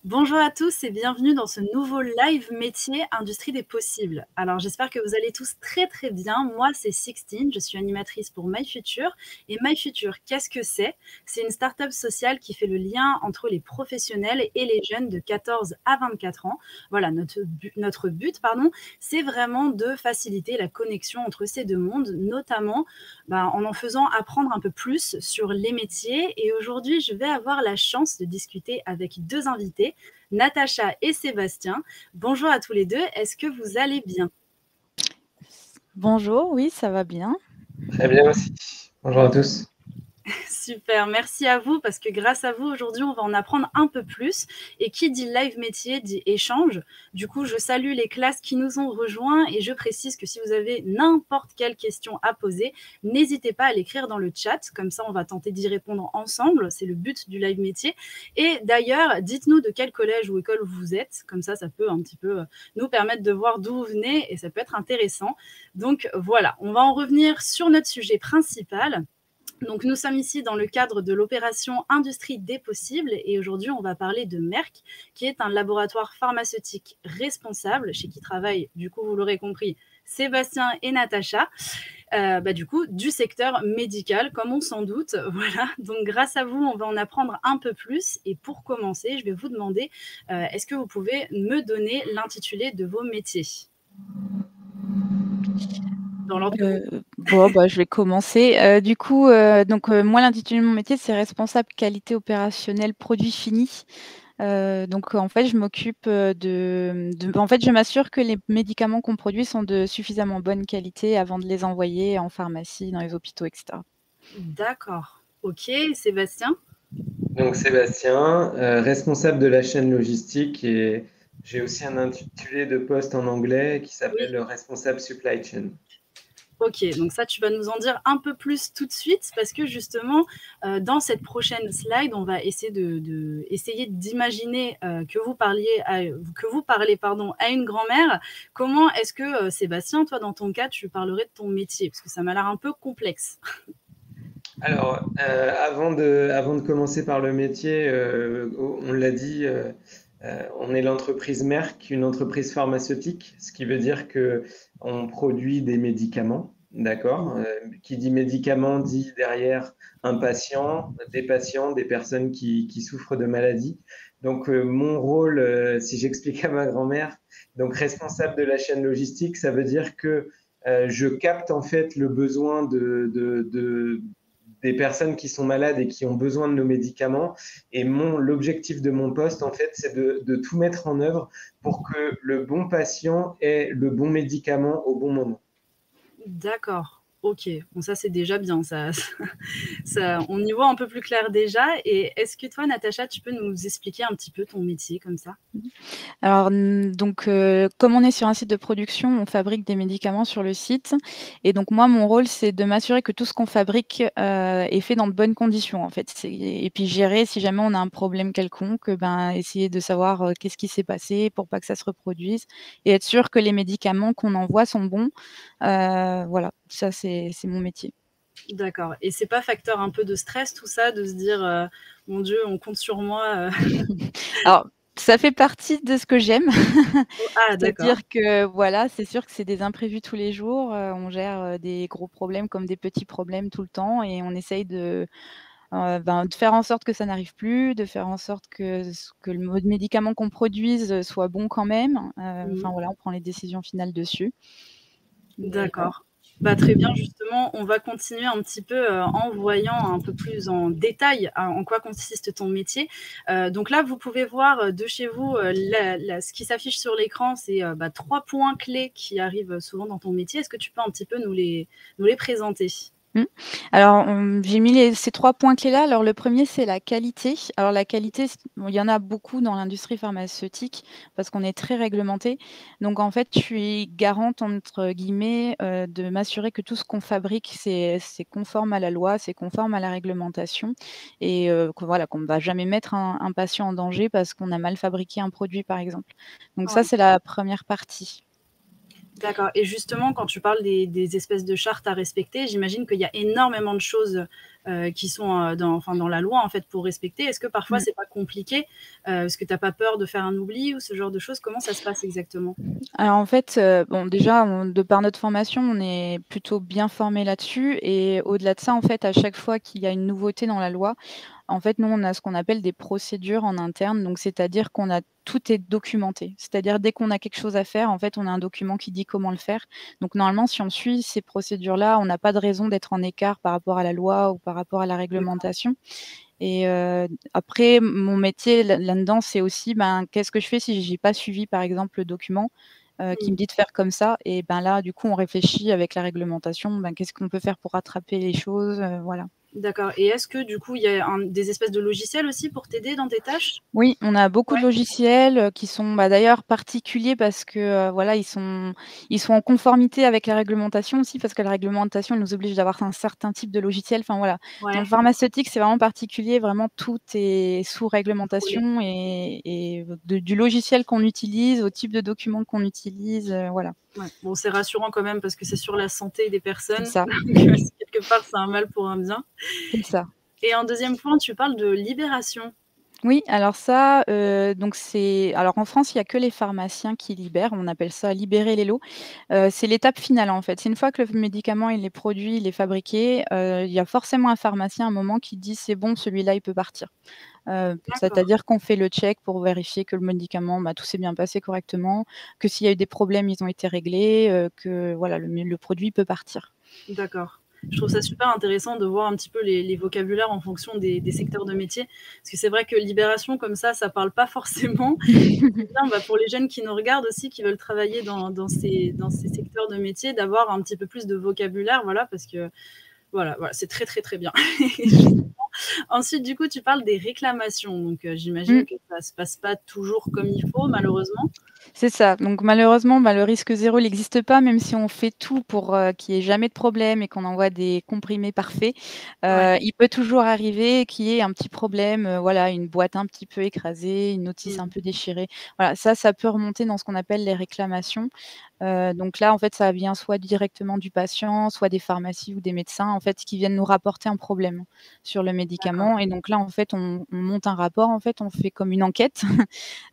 Bonjour à tous et bienvenue dans ce nouveau live métier Industrie des possibles. Alors j'espère que vous allez tous très bien. Moi c'est Sixtine, je suis animatrice pour MyFuture. Et MyFuture, qu'est-ce que c'est? C'est une start-up sociale qui fait le lien entre les professionnels et les jeunes de 14 à 24 ans. Voilà, notre but, c'est vraiment de faciliter la connexion entre ces deux mondes, notamment en faisant apprendre un peu plus sur les métiers. Et aujourd'hui, je vais avoir la chance de discuter avec deux invités, Natacha et Sébastien. Bonjour à tous les deux, est-ce que vous allez bien? Bonjour, oui, ça va bien. Très bien aussi. Bonjour à tous. Super, merci à vous parce que grâce à vous, aujourd'hui, on va en apprendre un peu plus. Et qui dit live métier dit échange. Du coup, je salue les classes qui nous ont rejoints et je précise que si vous avez n'importe quelle question à poser, n'hésitez pas à l'écrire dans le chat. Comme ça, on va tenter d'y répondre ensemble. C'est le but du live métier. Et d'ailleurs, dites-nous de quel collège ou école vous êtes. Comme ça peut un petit peu nous permettre de voir d'où vous venez et ça peut être intéressant. Donc voilà, on va en revenir sur notre sujet principal. Donc, nous sommes ici dans le cadre de l'opération Industrie des possibles et aujourd'hui, on va parler de Merck, qui est un laboratoire pharmaceutique responsable, chez qui travaillent, du coup, vous l'aurez compris, Sébastien et Natacha, du secteur médical, comme on s'en doute. Voilà, donc grâce à vous, on va en apprendre un peu plus. Et pour commencer, je vais vous demander, est-ce que vous pouvez me donner l'intitulé de vos métiers? Dans l'ordre que je vais commencer. Moi, l'intitulé de mon métier, c'est responsable qualité opérationnelle produits finis. En fait, je m'occupe je m'assure que les médicaments qu'on produit sont de suffisamment bonne qualité avant de les envoyer en pharmacie, dans les hôpitaux, etc. D'accord. Ok, Sébastien? Donc Sébastien, responsable de la chaîne logistique et j'ai aussi un intitulé de poste en anglais qui Oui. s'appelle responsable supply chain. Ok, donc ça, tu vas nous en dire un peu plus tout de suite parce que justement, dans cette prochaine slide, on va essayer essayer d'imaginer que vous parlez à une grand-mère. Comment est-ce que, Sébastien, toi, dans ton cas, tu parlerais de ton métier? Parce que ça m'a l'air un peu complexe. Alors, avant de commencer par le métier, on l'a dit, on est l'entreprise Merck, une entreprise pharmaceutique, ce qui veut dire que on produit des médicaments, d'accord? Qui dit médicaments dit derrière un patient, des patients, des personnes qui souffrent de maladies. Donc, mon rôle, si j'explique à ma grand-mère, donc responsable de la chaîne logistique, ça veut dire que je capte en fait le besoin des personnes qui sont malades et qui ont besoin de nos médicaments. Et l'objectif de mon poste, en fait, c'est de tout mettre en œuvre pour que le bon patient ait le bon médicament au bon moment. D'accord. Ok, bon ça c'est déjà bien, on y voit un peu plus clair déjà. Et est-ce que toi, Natacha, tu peux nous expliquer un petit peu ton métier comme ça? Alors, comme on est sur un site de production, on fabrique des médicaments sur le site et donc moi, mon rôle, c'est de m'assurer que tout ce qu'on fabrique, est fait dans de bonnes conditions, en fait. Et puis gérer si jamais on a un problème quelconque, essayer de savoir, qu'est-ce qui s'est passé pour pas que ça se reproduise et être sûr que les médicaments qu'on envoie sont bons. Voilà, ça c'est mon métier. D'accord. Et c'est pas facteur un peu de stress tout ça, de se dire mon Dieu, on compte sur moi. Alors, ça fait partie de ce que j'aime. Ah, d'accord. C'est-à-dire que voilà, c'est sûr que c'est des imprévus tous les jours, on gère, des gros problèmes comme des petits problèmes tout le temps et on essaye de faire en sorte que ça n'arrive plus, de faire en sorte que le médicament qu'on produise, soit bon quand même. Mhm. Voilà, on prend les décisions finales dessus. Mais voilà. D'accord. Bah, très bien, justement, on va continuer un petit peu en voyant un peu plus en détail en quoi consiste ton métier. Donc là, vous pouvez voir de chez vous ce qui s'affiche sur l'écran, c'est 3 points clés qui arrivent souvent dans ton métier. Est-ce que tu peux un petit peu nous les présenter? Mmh. Alors, j'ai mis ces 3 points clés-là. Alors le premier, c'est la qualité. Alors la qualité, il y en a beaucoup dans l'industrie pharmaceutique parce qu'on est très réglementé. Donc en fait, je suis «garante» entre guillemets, de m'assurer que tout ce qu'on fabrique, c'est conforme à la loi, c'est conforme à la réglementation et qu'on ne va jamais mettre un patient en danger parce qu'on a mal fabriqué un produit, par exemple. Donc ça, Ouais. c'est la première partie. D'accord. Et justement, quand tu parles des espèces de chartes à respecter, j'imagine qu'il y a énormément de choses qui sont dans la loi en fait pour respecter. Est-ce que parfois c'est pas compliqué parce que t'as pas peur de faire un oubli ou ce genre de choses? Comment ça se passe exactement? Alors en fait, bon déjà, de par notre formation, on est plutôt bien formés là-dessus et au-delà de ça, en fait, à chaque fois qu'il y a une nouveauté dans la loi, en fait, nous, on a ce qu'on appelle des procédures en interne. Donc c'est-à-dire qu'on a tout est documenté. C'est-à-dire dès qu'on a quelque chose à faire, en fait, on a un document qui dit comment le faire. Donc normalement, si on suit ces procédures-là, on n'a pas de raison d'être en écart par rapport à la loi ou par rapport à la réglementation. Et après, mon métier là-dedans, c'est aussi, ben, qu'est-ce que je fais si j'ai pas suivi, par exemple, le document, qui me dit de faire comme ça? Et ben, là, du coup, on réfléchit avec la réglementation, ben, qu'est-ce qu'on peut faire pour rattraper les choses? Voilà. D'accord, et est-ce que du coup, il y a des espèces de logiciels aussi pour t'aider dans tes tâches? Oui, on a beaucoup de Ouais. logiciels, qui sont, bah, d'ailleurs particuliers parce que, voilà, ils sont en conformité avec la réglementation aussi, parce que la réglementation, elle nous oblige d'avoir un certain type de logiciel. Enfin, voilà. Dans le Ouais, pharmaceutique, c'est vraiment particulier, vraiment tout est sous contrôlé. réglementation et du logiciel qu'on utilise au type de document qu'on utilise, voilà. Ouais. Bon, c'est rassurant quand même parce que c'est sur la santé des C'est personnes, ça, donc quelque part, c'est un mal pour un bien. c'est ça. Et en deuxième point, tu parles de libération. Oui, alors ça, donc alors en France, il y a que les pharmaciens qui libèrent, on appelle ça libérer les lots. C'est l'étape finale, en fait. C'est une fois que le médicament, il est produit, il est fabriqué, il y a forcément un pharmacien, à un moment, qui dit: «C'est bon, celui-là, il peut partir». D'accord, C'est-à-dire qu'on fait le check pour vérifier que le médicament, bah, tout s'est bien passé correctement, que s'il y a eu des problèmes, ils ont été réglés, que voilà, le produit peut partir. d'accord. Je trouve ça super intéressant de voir un petit peu les vocabulaires en fonction des secteurs de métier. Parce que c'est vrai que libération, comme ça parle pas forcément. C'est bien, bah, pour les jeunes qui nous regardent aussi, qui veulent travailler dans ces secteurs de métier, d'avoir un petit peu plus de vocabulaire, voilà, parce que voilà, c'est très très très bien. Ensuite, du coup, tu parles des réclamations. Donc, j'imagine Mmh. que ça se passe pas toujours comme il faut, malheureusement. C'est ça. Donc malheureusement, bah, le risque zéro, il n'existe pas, même si on fait tout pour, qu'il y ait jamais de problème et qu'on envoie des comprimés parfaits. Ouais. Il peut toujours arriver qu'il y ait un petit problème, voilà, une boîte un petit peu écrasée, une notice un Mmh. peu déchirée. Voilà, ça peut remonter dans ce qu'on appelle les réclamations. Donc là, en fait, ça vient soit directement du patient, soit des pharmacies ou des médecins, en fait, qui viennent nous rapporter un problème sur le D'accord. médicament et donc là, en fait, on monte un rapport, en fait, on fait comme une enquête,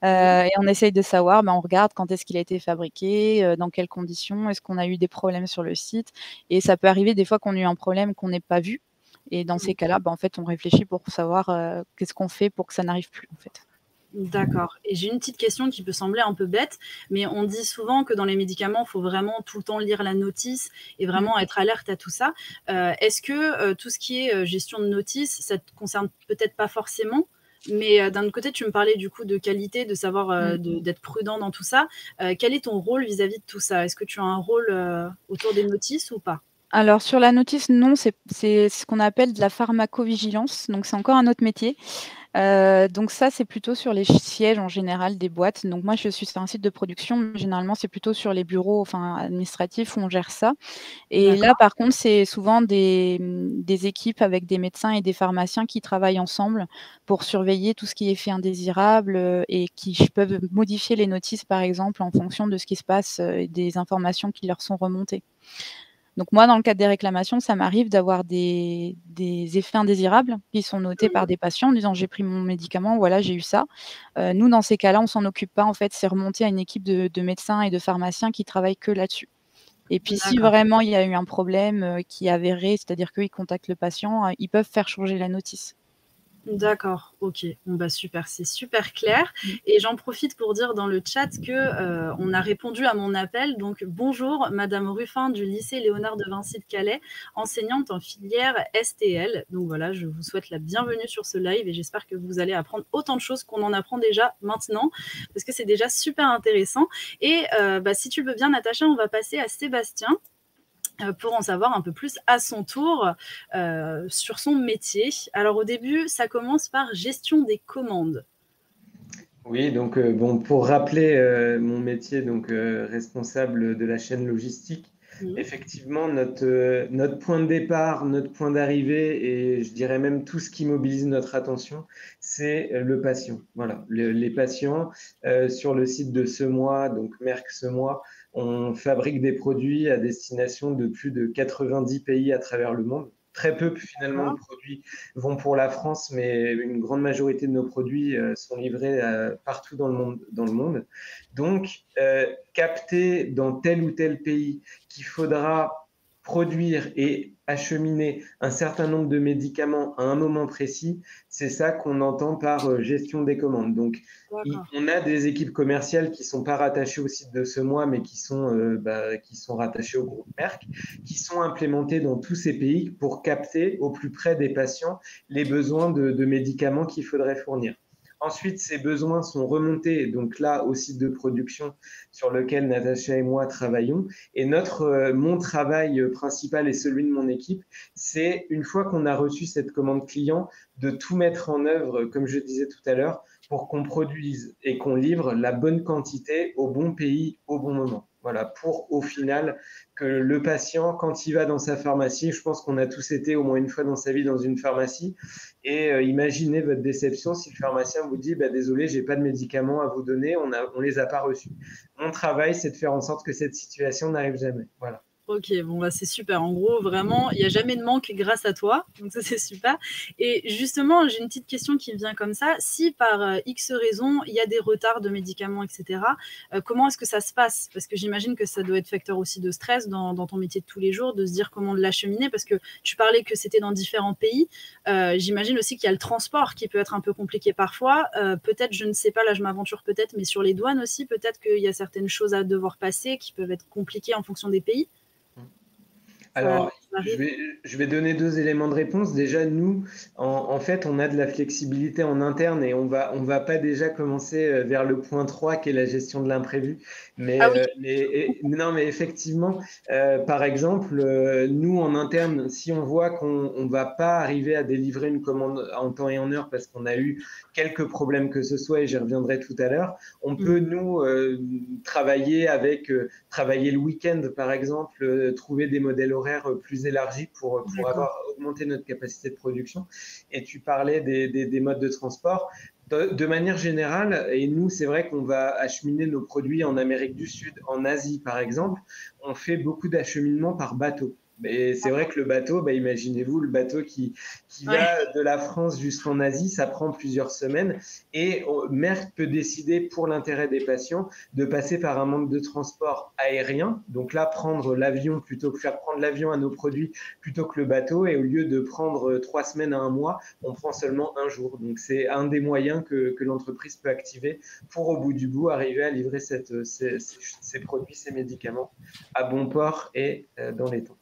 Oui. et on essaye de savoir, on regarde quand est-ce qu'il a été fabriqué, dans quelles conditions, est-ce qu'on a eu des problèmes sur le site et ça peut arriver des fois qu'on a eu un problème qu'on n'ait pas vu et dans Mmh. ces cas-là, en fait, on réfléchit pour savoir, qu'est-ce qu'on fait pour que ça n'arrive plus, en fait. D'accord, et j'ai une petite question qui peut sembler un peu bête, mais on dit souvent que dans les médicaments, il faut vraiment tout le temps lire la notice et Mmh. vraiment être alerte à tout ça. Est-ce que, tout ce qui est, gestion de notice, ça te concerne peut-être pas forcément? Mais, d'un autre côté, tu me parlais du coup de qualité, de savoir, Mmh. d'être prudent dans tout ça. Quel est ton rôle vis-à-vis de tout ça? Est-ce que tu as un rôle, autour des notices ou pas? Alors sur la notice, non, c'est ce qu'on appelle de la pharmacovigilance, donc c'est encore un autre métier. Donc ça, c'est plutôt sur les sièges en général des boîtes. Donc moi, je suis sur un site de production, mais généralement, c'est plutôt sur les bureaux, enfin administratifs où on gère ça. Et là, D'accord, par contre, c'est souvent des équipes avec des médecins et des pharmaciens qui travaillent ensemble pour surveiller tout ce qui est effet indésirable, et qui peuvent modifier les notices, par exemple, en fonction de ce qui se passe, et des informations qui leur sont remontées. Donc moi, dans le cadre des réclamations, ça m'arrive d'avoir des effets indésirables qui sont notés par des patients en disant: «J'ai pris mon médicament, voilà, j'ai eu ça». Nous, dans ces cas-là, on s'en occupe pas, en fait, c'est remonté à une équipe de médecins et de pharmaciens qui travaillent que là-dessus. Et puis si d'accord. vraiment il y a eu un problème, qui est avéré, c'est-à-dire qu'ils contactent le patient, ils peuvent faire changer la notice. D'accord, OK. Bon, bah, super, c'est super clair Mmh. et j'en profite pour dire dans le chat que, on a répondu à mon appel. Donc bonjour madame Ruffin du lycée Léonard de Vinci de Calais, enseignante en filière STL. Donc voilà, je vous souhaite la bienvenue sur ce live et j'espère que vous allez apprendre autant de choses qu'on en apprend déjà maintenant, parce que c'est déjà super intéressant et bah, si tu veux bien Natacha, on va passer à Sébastien pour en savoir un peu plus à son tour sur son métier. Alors au début, ça commence par gestion des commandes. Oui, donc bon, pour rappeler mon métier, donc responsable de la chaîne logistique, Mmh. effectivement, notre point de départ, notre point d'arrivée, et je dirais même tout ce qui mobilise notre attention, c'est le patient. Voilà, les patients sur le site de Semois, donc Merck Semois, on fabrique des produits à destination de plus de 90 pays à travers le monde. Très peu finalement de produits vont pour la France, mais une grande majorité de nos produits sont livrés partout dans le monde. Donc, capter dans tel ou tel pays qu'il faudra produire et acheminer un certain nombre de médicaments à un moment précis, c'est ça qu'on entend par gestion des commandes. Donc, on a des équipes commerciales qui ne sont pas rattachées au site de Semois, mais qui sont rattachées au groupe Merck, qui sont implémentées dans tous ces pays pour capter au plus près des patients les besoins de médicaments qu'il faudrait fournir. Ensuite, ces besoins sont remontés, donc là, au site de production sur lequel Natacha et moi travaillons. Et mon travail principal et celui de mon équipe, c'est une fois qu'on a reçu cette commande client, de tout mettre en œuvre, comme je disais tout à l'heure, pour qu'on produise et qu'on livre la bonne quantité au bon pays, au bon moment. Voilà, pour au final que le patient, quand il va dans sa pharmacie, je pense qu'on a tous été au moins une fois dans sa vie dans une pharmacie, et imaginez votre déception si le pharmacien vous dit désolé, j'ai pas de médicaments à vous donner, on les a pas reçus. Mon travail, c'est de faire en sorte que cette situation n'arrive jamais. Voilà. Ok, bon, c'est super. En gros, vraiment, il n'y a jamais de manque grâce à toi. Donc ça, c'est super. Et justement, j'ai une petite question qui me vient comme ça. Si par X raison, il y a des retards de médicaments, etc., comment est-ce que ça se passe? Parce que j'imagine que ça doit être facteur aussi de stress dans ton métier de tous les jours, de se dire comment l'acheminer, parce que tu parlais que c'était dans différents pays. J'imagine aussi qu'il y a le transport qui peut être un peu compliqué parfois. Peut-être, je ne sais pas, là je m'aventure peut-être, mais sur les douanes aussi, peut-être qu'il y a certaines choses à devoir passer qui peuvent être compliquées en fonction des pays. Alors, je vais donner 2 éléments de réponse. Déjà, nous, en fait, on a de la flexibilité en interne et on va pas déjà commencer vers le point 3 qui est la gestion de l'imprévu. Mais, non, mais effectivement, par exemple, nous, en interne, si on voit qu'on va pas arriver à délivrer une commande en temps et en heure parce qu'on a eu quelques problèmes que ce soit, et j'y reviendrai tout à l'heure, on peut, nous, travailler le week-end, par exemple, trouver des modèles horaires plus élargi pour avoir augmenté notre capacité de production. Et tu parlais des modes de transport. De manière générale, et nous, c'est vrai qu'on va acheminer nos produits en Amérique du Sud, en Asie, par exemple, on fait beaucoup d'acheminement par bateau. Et c'est vrai que le bateau, imaginez-vous, le bateau qui va de la France jusqu'en Asie, ça prend plusieurs semaines. Et Merck peut décider, pour l'intérêt des patients, de passer par un mode de transport aérien. Donc là, prendre l'avion plutôt que faire prendre l'avion à nos produits plutôt que le bateau. Et au lieu de prendre 3 semaines à 1 mois, on prend seulement 1 jour. Donc c'est un des moyens que l'entreprise peut activer pour, au bout du bout, arriver à livrer ces produits, ces médicaments à bon port et dans les temps.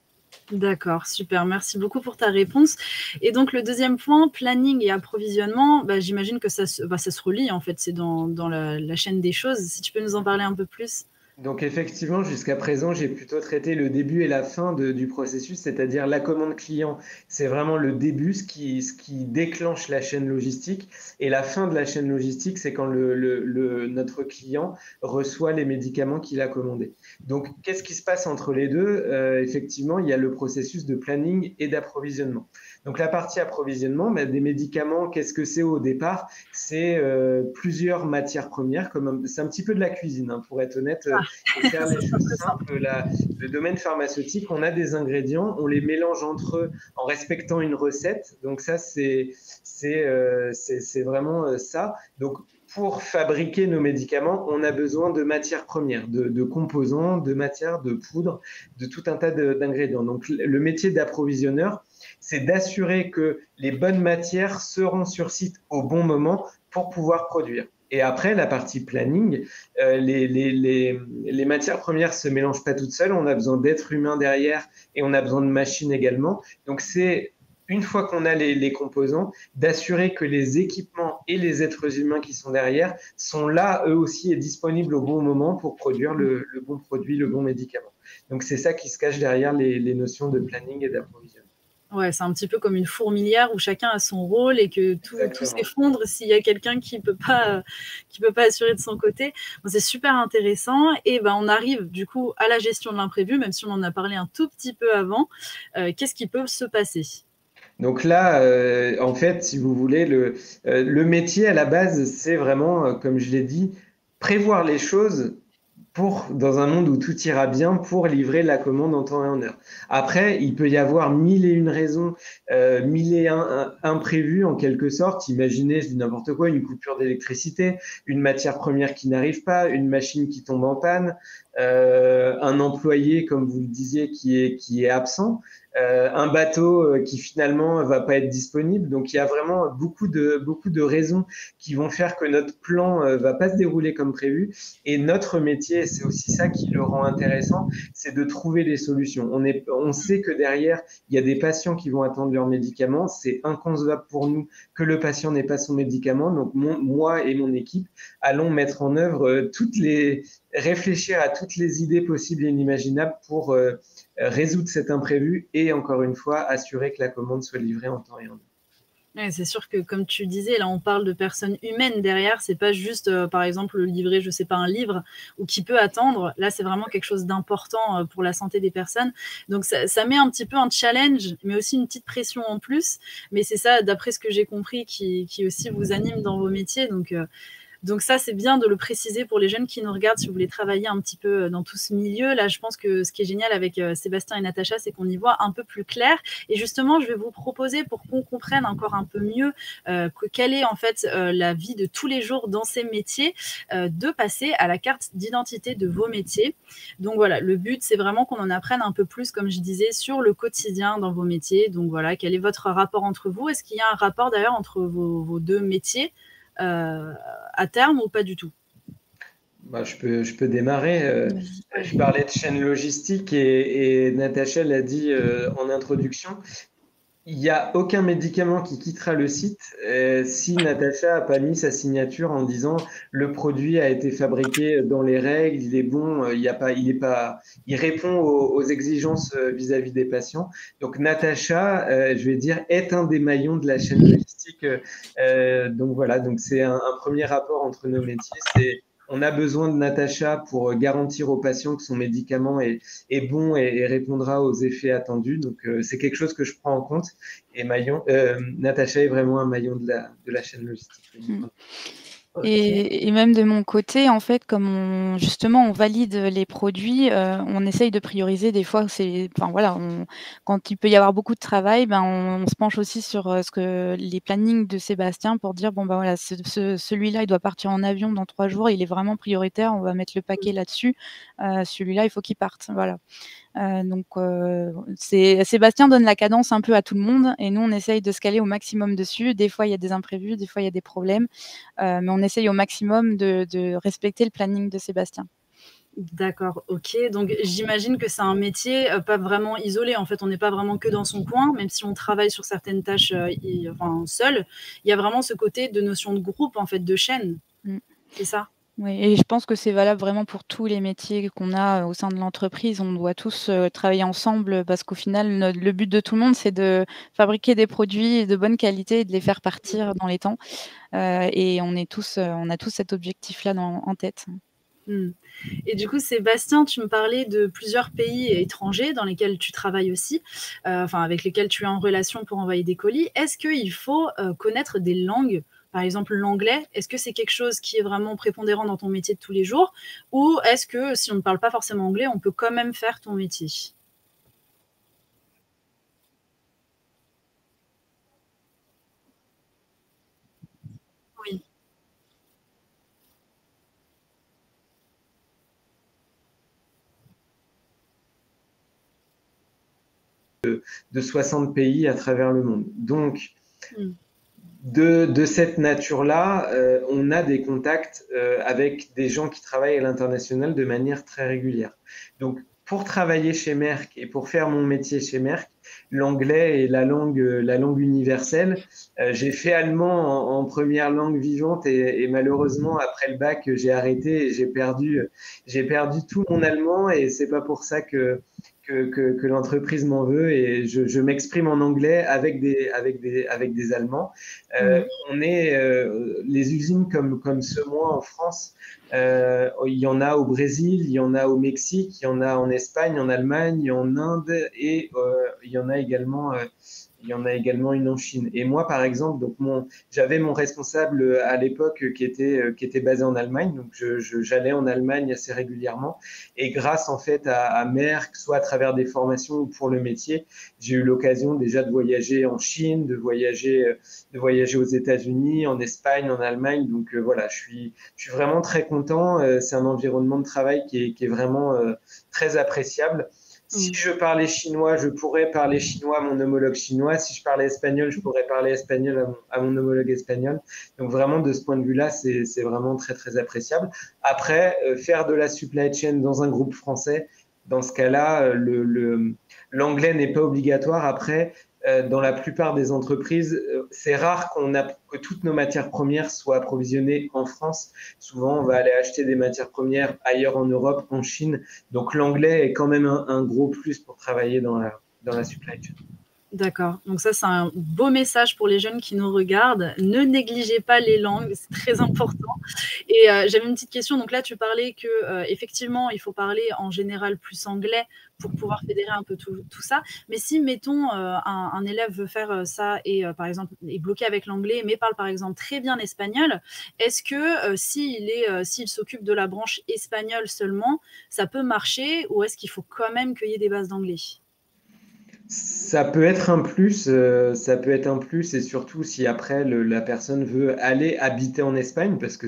D'accord, super. Merci beaucoup pour ta réponse. Et donc, le deuxième point, planning et approvisionnement, j'imagine que ça se relie, en fait, c'est dans la chaîne des choses. Si tu peux nous en parler un peu plus. Donc effectivement, jusqu'à présent, j'ai plutôt traité le début et la fin du processus, c'est-à-dire la commande client, c'est vraiment le début, ce qui déclenche la chaîne logistique, et la fin de la chaîne logistique, c'est quand notre client reçoit les médicaments qu'il a commandés. Donc, qu'est-ce qui se passe entre les deux? Effectivement, il y a le processus de planning et d'approvisionnement. Donc, la partie approvisionnement, des médicaments, qu'est-ce que c'est au départ? C'est plusieurs matières premières, c'est un petit peu de la cuisine, hein, pour être honnête. Et faire les choses simples, le domaine pharmaceutique, on a des ingrédients, on les mélange entre eux en respectant une recette. Donc ça, c'est vraiment ça. Donc pour fabriquer nos médicaments, on a besoin de matières premières, de composants, de matières, de poudre, de tout un tas d'ingrédients. Donc le métier d'approvisionneur, c'est d'assurer que les bonnes matières seront sur site au bon moment pour pouvoir produire. Et après, la partie planning, les matières premières ne se mélangent pas toutes seules. On a besoin d'êtres humains derrière et on a besoin de machines également. Donc, c'est une fois qu'on a les composants, d'assurer que les équipements et les êtres humains qui sont derrière sont là, eux aussi, et disponibles au bon moment pour produire le bon produit, le bon médicament. Donc, c'est ça qui se cache derrière les notions de planning et d'approvisionnement. Ouais, c'est un petit peu comme une fourmilière où chacun a son rôle et que tout s'effondre s'il y a quelqu'un qui peut pas assurer de son côté. Bon, c'est super intéressant. Et on arrive du coup à la gestion de l'imprévu, même si on en a parlé un tout petit peu avant. Qu'est-ce qui peut se passer? Donc là, en fait, si vous voulez, le métier à la base, c'est vraiment, comme je l'ai dit, prévoir les choses dans un monde où tout ira bien, pour livrer la commande en temps et en heure. Après, il peut y avoir mille et une raisons, mille et un imprévus en quelque sorte. Imaginez, je dis n'importe quoi, une coupure d'électricité, une matière première qui n'arrive pas, une machine qui tombe en panne, un employé, comme vous le disiez, qui est absent. Un bateau qui finalement va pas être disponible. Donc il y a vraiment beaucoup de raisons qui vont faire que notre plan va pas se dérouler comme prévu. Et notre métier, c'est aussi ça qui le rend intéressant, c'est de trouver des solutions. On sait que derrière, il y a des patients qui vont attendre leurs médicaments. C'est inconcevable pour nous que le patient n'ait pas son médicament. Donc moi et mon équipe allons mettre en œuvre réfléchir à toutes les idées possibles et inimaginables pour résoudre cet imprévu et encore une fois assurer que la commande soit livrée en temps et en heure. Ouais, c'est sûr que comme tu disais, là on parle de personnes humaines derrière, c'est pas juste par exemple livrer, je sais pas, un livre ou qui peut attendre. Là c'est vraiment quelque chose d'important pour la santé des personnes. Donc ça met un petit peu un challenge, mais aussi une petite pression en plus. Mais c'est ça, d'après ce que j'ai compris, qui aussi vous anime dans vos métiers. Donc ça, c'est bien de le préciser pour les jeunes qui nous regardent, si vous voulez travailler un petit peu dans tout ce milieu. Là, je pense que ce qui est génial avec Sébastien et Natacha, c'est qu'on y voit un peu plus clair. Et justement, je vais vous proposer, pour qu'on comprenne encore un peu mieux quelle est en fait la vie de tous les jours dans ces métiers, de passer à la carte d'identité de vos métiers. Donc voilà, le but, c'est vraiment qu'on en apprenne un peu plus, comme je disais, sur le quotidien dans vos métiers. Donc voilà, quel est votre rapport entre vous? Est-ce qu'il y a un rapport d'ailleurs entre vos deux métiers à terme ou pas du tout? Bah, je peux démarrer. Je parlais de chaîne logistique et Natacha l'a dit en introduction. Il n'y a aucun médicament qui quittera le site si Natacha n'a pas mis sa signature en disant le produit a été fabriqué dans les règles, il est bon, il répond aux exigences vis-à-vis des patients. Donc Natacha, je vais dire, est un des maillons de la chaîne logistique. Donc voilà, donc c'est un premier rapport entre nos métiers. On a besoin de Natacha pour garantir aux patients que son médicament est bon et répondra aux effets attendus. Donc, c'est quelque chose que je prends en compte. Et Natacha est vraiment un maillon de la chaîne logistique. Et même de mon côté, en fait, comme justement, on valide les produits, on essaye de prioriser des fois, voilà, quand il peut y avoir beaucoup de travail, on se penche aussi sur, les plannings de Sébastien pour dire: «Bon, voilà, celui-là, il doit partir en avion dans 3 jours, il est vraiment prioritaire, on va mettre le paquet là-dessus. Celui-là, il faut qu'il parte». Voilà. Donc Sébastien donne la cadence un peu à tout le monde et nous, on essaye de se caler au maximum dessus. Des fois, il y a des imprévus, des fois, il y a des problèmes, mais on essaye au maximum de respecter le planning de Sébastien. D'accord, OK. Donc j'imagine que c'est un métier, pas vraiment isolé. En fait, on n'est pas vraiment que dans son coin, même si on travaille sur certaines tâches, seul. Il y a vraiment ce côté de notion de groupe, en fait, de chaîne. C'est ça? Oui, et je pense que c'est valable vraiment pour tous les métiers qu'on a au sein de l'entreprise. On doit tous travailler ensemble parce qu'au final, le but de tout le monde, c'est de fabriquer des produits de bonne qualité et de les faire partir dans les temps. Et on a tous cet objectif-là en tête. Et du coup, Sébastien, tu me parlais de plusieurs pays étrangers dans lesquels tu travailles aussi, avec lesquels tu es en relation pour envoyer des colis. Est-ce qu'il faut connaître des langues? Par exemple, l'anglais, est-ce que c'est quelque chose qui est vraiment prépondérant dans ton métier de tous les jours? Ou est-ce que si on ne parle pas forcément anglais, on peut quand même faire ton métier? Oui. De 60 pays à travers le monde. Donc, de cette nature-là, on a des contacts avec des gens qui travaillent à l'international de manière très régulière. Donc, pour travailler chez Merck et pour faire mon métier chez Merck, l'anglais est la langue universelle. J'ai fait allemand en première langue vivante et malheureusement, après le bac, j'ai arrêté et j'ai perdu tout mon allemand et c'est pas pour ça que l'entreprise m'en veut et je m'exprime en anglais avec des Allemands. On est les usines comme Semois en France. Il y en a au Brésil, il y en a au Mexique, il y en a en Espagne, en Allemagne, en Inde et il y en a également Il y en a également une en Chine. Et moi, par exemple, donc j'avais mon responsable à l'époque qui était basé en Allemagne. Donc, j'allais en Allemagne assez régulièrement. Et grâce, en fait, à Merck, soit à travers des formations ou pour le métier, j'ai eu l'occasion déjà de voyager en Chine, de voyager aux États-Unis, en Espagne, en Allemagne. Donc, voilà, je suis vraiment très content. C'est un environnement de travail qui est vraiment très appréciable. Si je parlais chinois, je pourrais parler chinois à mon homologue chinois. Si je parlais espagnol, je pourrais parler espagnol à mon homologue espagnol. Donc vraiment, de ce point de vue-là, c'est vraiment très, très appréciable. Après, faire de la supply chain dans un groupe français, dans ce cas-là, l'anglais n'est pas obligatoire. Après, dans la plupart des entreprises, c'est rare que toutes nos matières premières soient approvisionnées en France. Souvent, on va aller acheter des matières premières ailleurs en Europe, en Chine. Donc, l'anglais est quand même un gros plus pour travailler dans la supply chain. D'accord. Donc ça, c'est un beau message pour les jeunes qui nous regardent. Ne négligez pas les langues, c'est très important. Et j'avais une petite question. Donc là, tu parlais que effectivement, il faut parler en général plus anglais pour pouvoir fédérer un peu tout ça. Mais si, mettons, un élève veut faire ça et par exemple est bloqué avec l'anglais, mais parle par exemple très bien espagnol, est-ce que s'il s'occupe de la branche espagnole seulement, ça peut marcher ou est-ce qu'il faut quand même qu'il y ait des bases d'anglais? Ça peut être un plus, et surtout si après la personne veut aller habiter en Espagne, parce que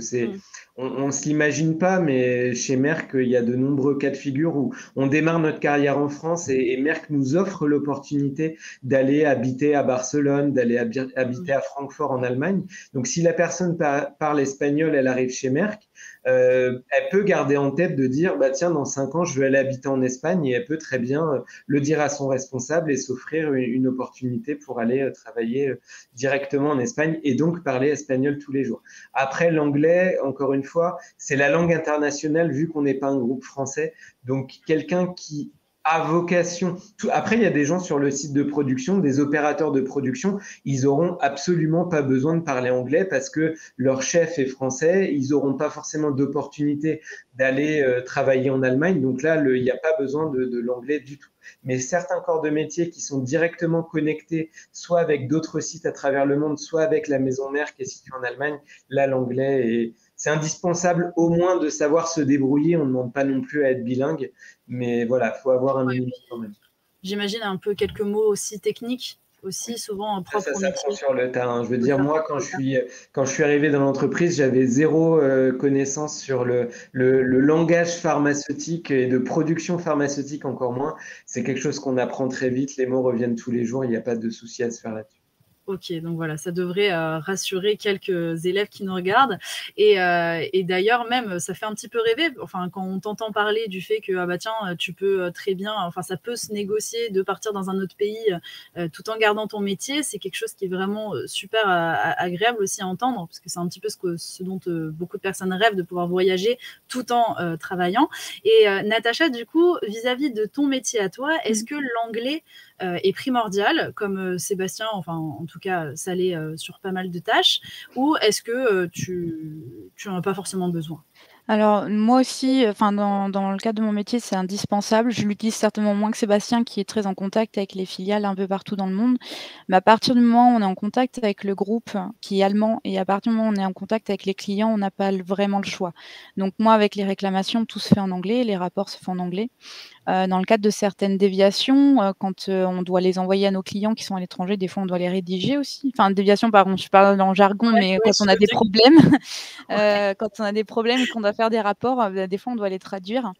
on se l'imagine pas, mais chez Merck, il y a de nombreux cas de figure où on démarre notre carrière en France et Merck nous offre l'opportunité d'aller habiter à Barcelone, d'aller habiter à Francfort en Allemagne. Donc si la personne parle espagnol, elle arrive chez Merck. Elle peut garder en tête de dire, bah tiens, dans 5 ans, je veux aller habiter en Espagne, et elle peut très bien le dire à son responsable et s'offrir une opportunité pour aller travailler directement en Espagne et donc parler espagnol tous les jours. Après, l'anglais, encore une fois, c'est la langue internationale vu qu'on n'est pas un groupe français. Donc, quelqu'un qui a vocation. Après, il y a des gens sur le site de production, des opérateurs de production, ils auront absolument pas besoin de parler anglais parce que leur chef est français, ils n'auront pas forcément d'opportunité d'aller travailler en Allemagne. Donc là, il n'y a pas besoin de l'anglais du tout. Mais certains corps de métier qui sont directement connectés, soit avec d'autres sites à travers le monde, soit avec la maison mère qui est située en Allemagne, là, l'anglais c'est indispensable au moins de savoir se débrouiller. On ne demande pas non plus à être bilingue, mais voilà, il faut avoir un minimum quand même. J'imagine un peu quelques mots aussi techniques, aussi souvent propres au métier. Ça s'apprend sur le terrain. Je veux dire, moi, quand je suis arrivé dans l'entreprise, j'avais zéro connaissance sur le langage pharmaceutique et de production pharmaceutique encore moins. C'est quelque chose qu'on apprend très vite. Les mots reviennent tous les jours. Il n'y a pas de souci à se faire là-dessus. Ok, donc voilà, ça devrait rassurer quelques élèves qui nous regardent. Et d'ailleurs, même, ça fait un petit peu rêver. Enfin, quand on t'entend parler du fait que, ah bah tiens, tu peux très bien, enfin, ça peut se négocier de partir dans un autre pays tout en gardant ton métier, c'est quelque chose qui est vraiment super agréable aussi à entendre, parce que c'est un petit peu ce dont beaucoup de personnes rêvent, de pouvoir voyager tout en travaillant. Et Natacha, du coup, vis-à-vis de ton métier à toi, est-ce que l'anglais est primordial, comme Sébastien, enfin en tout cas ça l'est sur pas mal de tâches, ou est-ce que tu n'en as pas forcément besoin? Alors moi aussi, enfin dans le cadre de mon métier, c'est indispensable. Je l'utilise certainement moins que Sébastien qui est très en contact avec les filiales un peu partout dans le monde. Mais à partir du moment où on est en contact avec le groupe qui est allemand et à partir du moment où on est en contact avec les clients, on n'a pas vraiment le choix. Donc moi, avec les réclamations, tout se fait en anglais, les rapports se font en anglais. Dans le cadre de certaines déviations, quand on doit les envoyer à nos clients qui sont à l'étranger, des fois on doit les rédiger aussi. Enfin, déviation, pardon, je parle dans le jargon, mais quand on a des problèmes, quand on a des problèmes et qu'on doit faire des rapports, des fois on doit les traduire.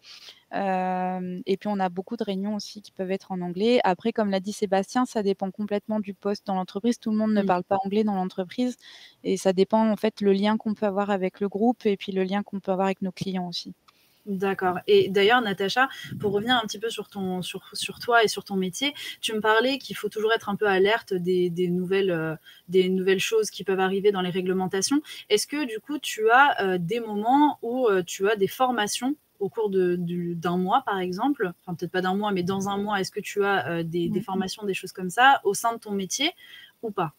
Et puis on a beaucoup de réunions aussi qui peuvent être en anglais. Après, comme l'a dit Sébastien, ça dépend complètement du poste dans l'entreprise. Tout le monde ne parle pas anglais dans l'entreprise et ça dépend en fait le lien qu'on peut avoir avec le groupe et puis le lien qu'on peut avoir avec nos clients aussi. D'accord. Et d'ailleurs, Natacha, pour revenir un petit peu sur toi et sur ton métier, tu me parlais qu'il faut toujours être un peu alerte des nouvelles choses qui peuvent arriver dans les réglementations. Est-ce que du coup, tu as des moments où tu as des formations au cours d'un mois, par exemple, enfin peut-être pas d'un mois, mais dans un mois, est-ce que tu as des formations, des choses comme ça au sein de ton métier ou pas?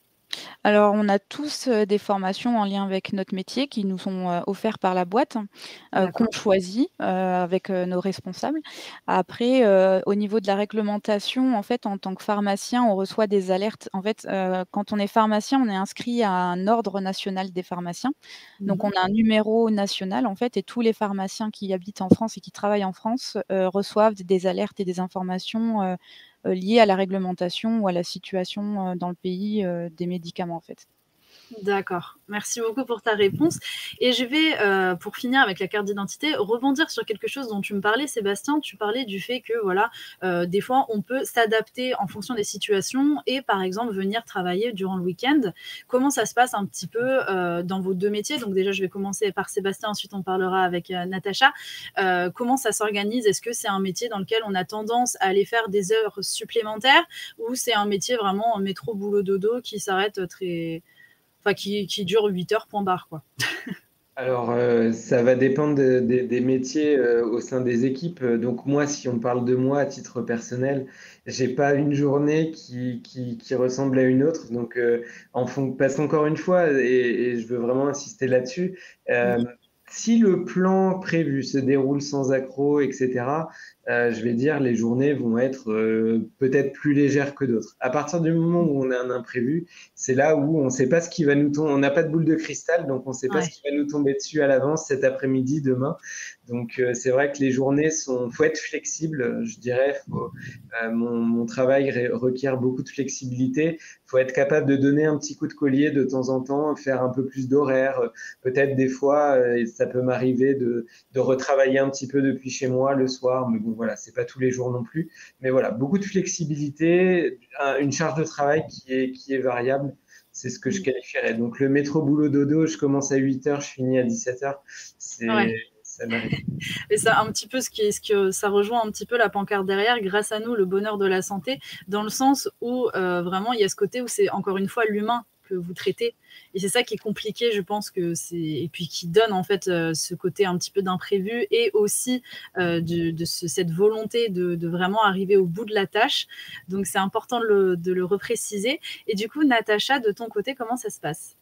Alors, on a tous, des formations en lien avec notre métier qui nous sont, offerts par la boîte, qu'on D'accord. choisit, avec, nos responsables. Après, au niveau de la réglementation, en fait, en tant que pharmacien, on reçoit des alertes. En fait, quand on est pharmacien, on est inscrit à un ordre national des pharmaciens. Donc Mmh. on a un numéro national, en fait, et tous les pharmaciens qui habitent en France et qui travaillent en France, reçoivent des alertes et des informations, liées à la réglementation ou à la situation, dans le pays, des médicaments, en fait. D'accord. Merci beaucoup pour ta réponse et je vais, pour finir avec la carte d'identité, rebondir sur quelque chose dont tu me parlais, Sébastien. Tu parlais du fait que, voilà, des fois, on peut s'adapter en fonction des situations et par exemple, venir travailler durant le week-end. Comment ça se passe un petit peu, dans vos 2 métiers? Donc déjà, je vais commencer par Sébastien, ensuite on parlera avec, Natacha. Comment ça s'organise? Est-ce que c'est un métier dans lequel on a tendance à aller faire des heures supplémentaires ou c'est un métier vraiment métro boulot dodo qui s'arrête très enfin qui dure 8 heures, point barre, quoi. Alors, ça va dépendre des métiers au sein des équipes. Donc moi, si on parle de moi à titre personnel, j'ai pas une journée qui ressemble à une autre. Donc, parce qu'encore une fois, et je veux vraiment insister là-dessus, Oui, si le plan prévu se déroule sans accroc, etc., je vais dire les journées vont être peut-être plus légères que d'autres. À partir du moment où on a un imprévu, c'est là où on ne sait pas ce qui va nous tomber. On n'a pas de boule de cristal, donc on ne sait pas ce ouais. qui va nous tomber dessus à l'avance cet après-midi, demain. Donc c'est vrai que les journées sont. Faut être flexible, je dirais. Mon travail requiert beaucoup de flexibilité. Faut être capable de donner un petit coup de collier de temps en temps, faire un peu plus d'horaire. Peut-être des fois, ça peut m'arriver de retravailler un petit peu depuis chez moi le soir, mais bon voilà, c'est pas tous les jours non plus. Mais voilà, beaucoup de flexibilité, une charge de travail qui est variable. C'est ce que je Mmh. qualifierais. Donc, le métro boulot dodo, je commence à 8 heures, je finis à 17 heures. Ouais. Ça m'arrive. Et ça un petit peu ce que ça rejoint un petit peu la pancarte derrière, grâce à nous, le bonheur de la santé, dans le sens où vraiment il y a ce côté où c'est encore une fois l'humain que vous traitez. Et c'est ça qui est compliqué, je pense que c'est et puis qui donne en fait ce côté un petit peu d'imprévu et aussi cette volonté de vraiment arriver au bout de la tâche. Donc c'est important de le repréciser. Et du coup, Natacha, de ton côté, comment ça se passe?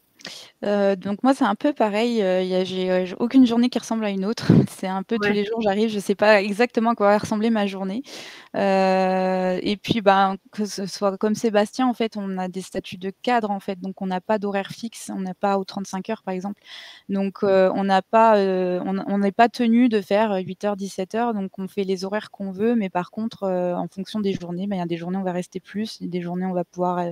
Donc moi, c'est un peu pareil, j'ai aucune journée qui ressemble à une autre. C'est un peu tous Ouais. les jours, j'arrive, je sais pas exactement à quoi va ressembler ma journée. Et puis, ben, que ce soit comme Sébastien, en fait, on a des statuts de cadre, en fait, donc on n'a pas d'horaire fixe, on n'a pas aux 35 heures, par exemple. Donc, on n'a pas, on n'est pas tenu de faire, 8 heures, 17 heures, donc on fait les horaires qu'on veut, mais par contre, en fonction des journées, ben, il y a des journées, on va rester plus, et des journées, on va pouvoir,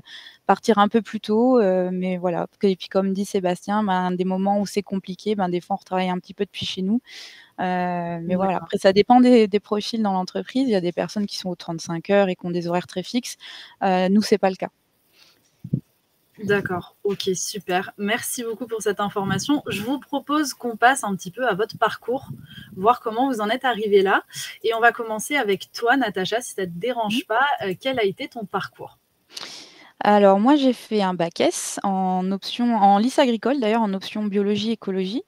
partir un peu plus tôt, mais voilà. Et puis comme dit Sébastien, ben, des moments où c'est compliqué, ben, des fois, on retravaille un petit peu depuis chez nous. Mais voilà, D'accord. après ça dépend des profils dans l'entreprise. Il y a des personnes qui sont aux 35 heures et qui ont des horaires très fixes. Nous, c'est pas le cas. D'accord, ok, super. Merci beaucoup pour cette information. Je vous propose qu'on passe un petit peu à votre parcours, voir comment vous en êtes arrivé là. Et on va commencer avec toi, Natacha, si ça ne te Mmh. dérange pas. Quel a été ton parcours? Alors moi, j'ai fait un bac S en option en lycée agricole d'ailleurs, en option biologie écologie.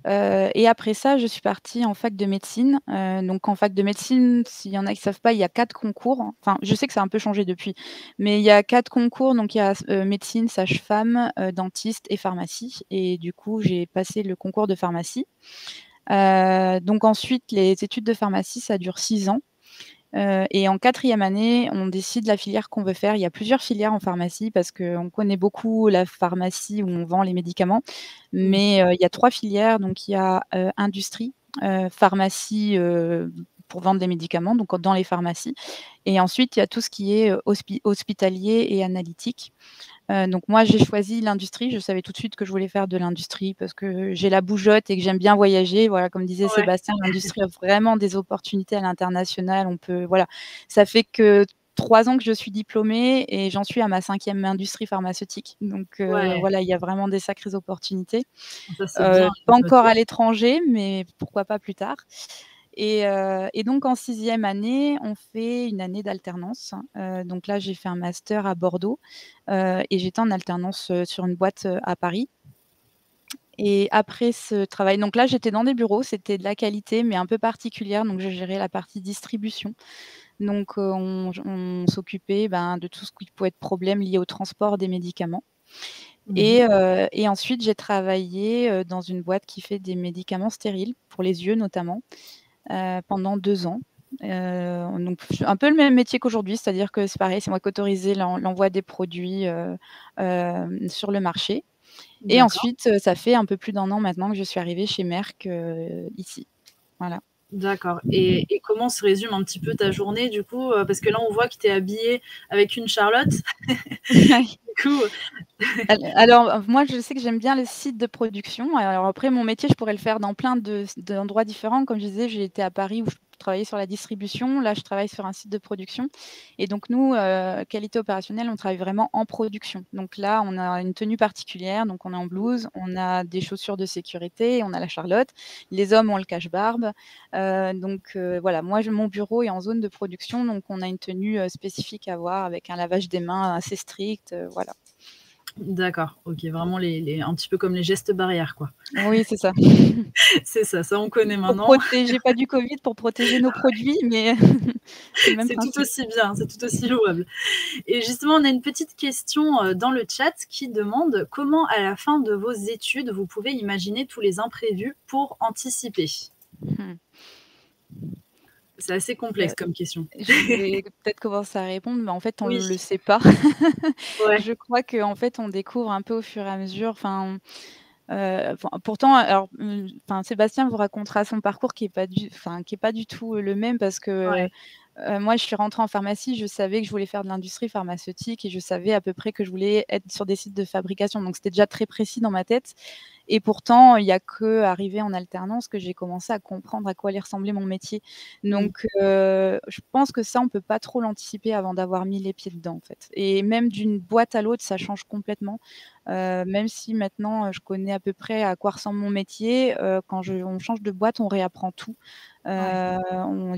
Et après ça, je suis partie en fac de médecine. Donc en fac de médecine, s'il y en a qui savent pas, il y a 4 concours. Enfin, je sais que ça a un peu changé depuis, mais il y a 4 concours, donc il y a, médecine, sage-femme, dentiste et pharmacie, et du coup, j'ai passé le concours de pharmacie. Donc ensuite, les études de pharmacie, ça dure 6 ans. Et en quatrième année, on décide la filière qu'on veut faire. Il y a plusieurs filières en pharmacie parce qu'on connaît beaucoup la pharmacie où on vend les médicaments, Mhm. mais il y a 3 filières. Donc il y a, industrie, pharmacie, pour vendre des médicaments, donc dans les pharmacies, et ensuite il y a tout ce qui est, hospitalier et analytique. Donc moi, j'ai choisi l'industrie. Je savais tout de suite que je voulais faire de l'industrie parce que j'ai la bougeotte et que j'aime bien voyager. Voilà, comme disait Ouais, Sébastien, l'industrie offre vraiment des opportunités à l'international. On peut voilà, ça fait que 3 ans que je suis diplômée et j'en suis à ma 5e industrie pharmaceutique. Donc ouais, voilà, il y a vraiment des sacrées opportunités. ça c'est bien. Pas J'ai encore noté. à l'étranger, mais pourquoi pas plus tard. Et donc en 6e année, on fait une année d'alternance. Donc là, j'ai fait un master à Bordeaux, et j'étais en alternance, sur une boîte, à Paris. Et après ce travail, donc là, j'étais dans des bureaux, c'était de la qualité, mais un peu particulière, donc je gérais la partie distribution. Donc on s'occupait, ben, de tout ce qui pouvait être problème lié au transport des médicaments. Et ensuite, j'ai travaillé dans une boîte qui fait des médicaments stériles, pour les yeux notamment, pendant 2 ans. Donc un peu le même métier qu'aujourd'hui, c'est-à-dire que c'est pareil, c'est moi qui autorisais l'envoi des produits sur le marché. Et D'accord. ensuite, ça fait un peu plus d'1 an maintenant que je suis arrivée chez Merck, ici. Voilà. D'accord. Et comment se résume un petit peu ta journée du coup? Parce que là, on voit que tu es habillée avec une Charlotte. Du coup, Alors, moi, je sais que j'aime bien le site de production. Alors après, mon métier, je pourrais le faire dans plein d'endroits différents. Comme je disais, j'ai été à Paris où je travaillais sur la distribution. Là, je travaille sur un site de production. Et donc, nous, qualité opérationnelle, on travaille vraiment en production. Donc là, on a une tenue particulière. Donc, on est en blouse, on a des chaussures de sécurité, on a la Charlotte. Les hommes ont le cache-barbe. Voilà, moi, mon bureau est en zone de production. Donc, on a une tenue spécifique à avoir avec un lavage des mains assez strict. Voilà. D'accord, OK, vraiment un petit peu comme les gestes barrières, quoi. Oui, c'est ça. C'est ça, on connaît Pour maintenant. protéger, pas du Covid, pour protéger nos produits, mais c'est le même C'est tout principe. aussi bien, c'est tout aussi louable. Et justement, on a une petite question dans le chat qui demande comment, à la fin de vos études, vous pouvez imaginer tous les imprévus pour anticiper? Mmh. C'est assez complexe comme question. Je vais peut-être commencer à répondre, mais en fait, on Oui. ne le sait pas. Ouais. Je crois qu'en fait, on découvre un peu au fur et à mesure. Enfin, pourtant, alors, Sébastien vous racontera son parcours qui est pas du tout le même parce que, Ouais. moi, je suis rentrée en pharmacie, je savais que je voulais faire de l'industrie pharmaceutique et je savais à peu près que je voulais être sur des sites de fabrication. Donc c'était déjà très précis dans ma tête et pourtant, il y a qu'arrivée en alternance que j'ai commencé à comprendre à quoi allait ressembler mon métier. Donc je pense que ça, on peut pas trop l'anticiper avant d'avoir mis les pieds dedans, en fait. Et même d'une boîte à l'autre, ça change complètement. Même si maintenant, je connais à peu près à quoi ressemble mon métier, quand on change de boîte, on réapprend tout. Ouais.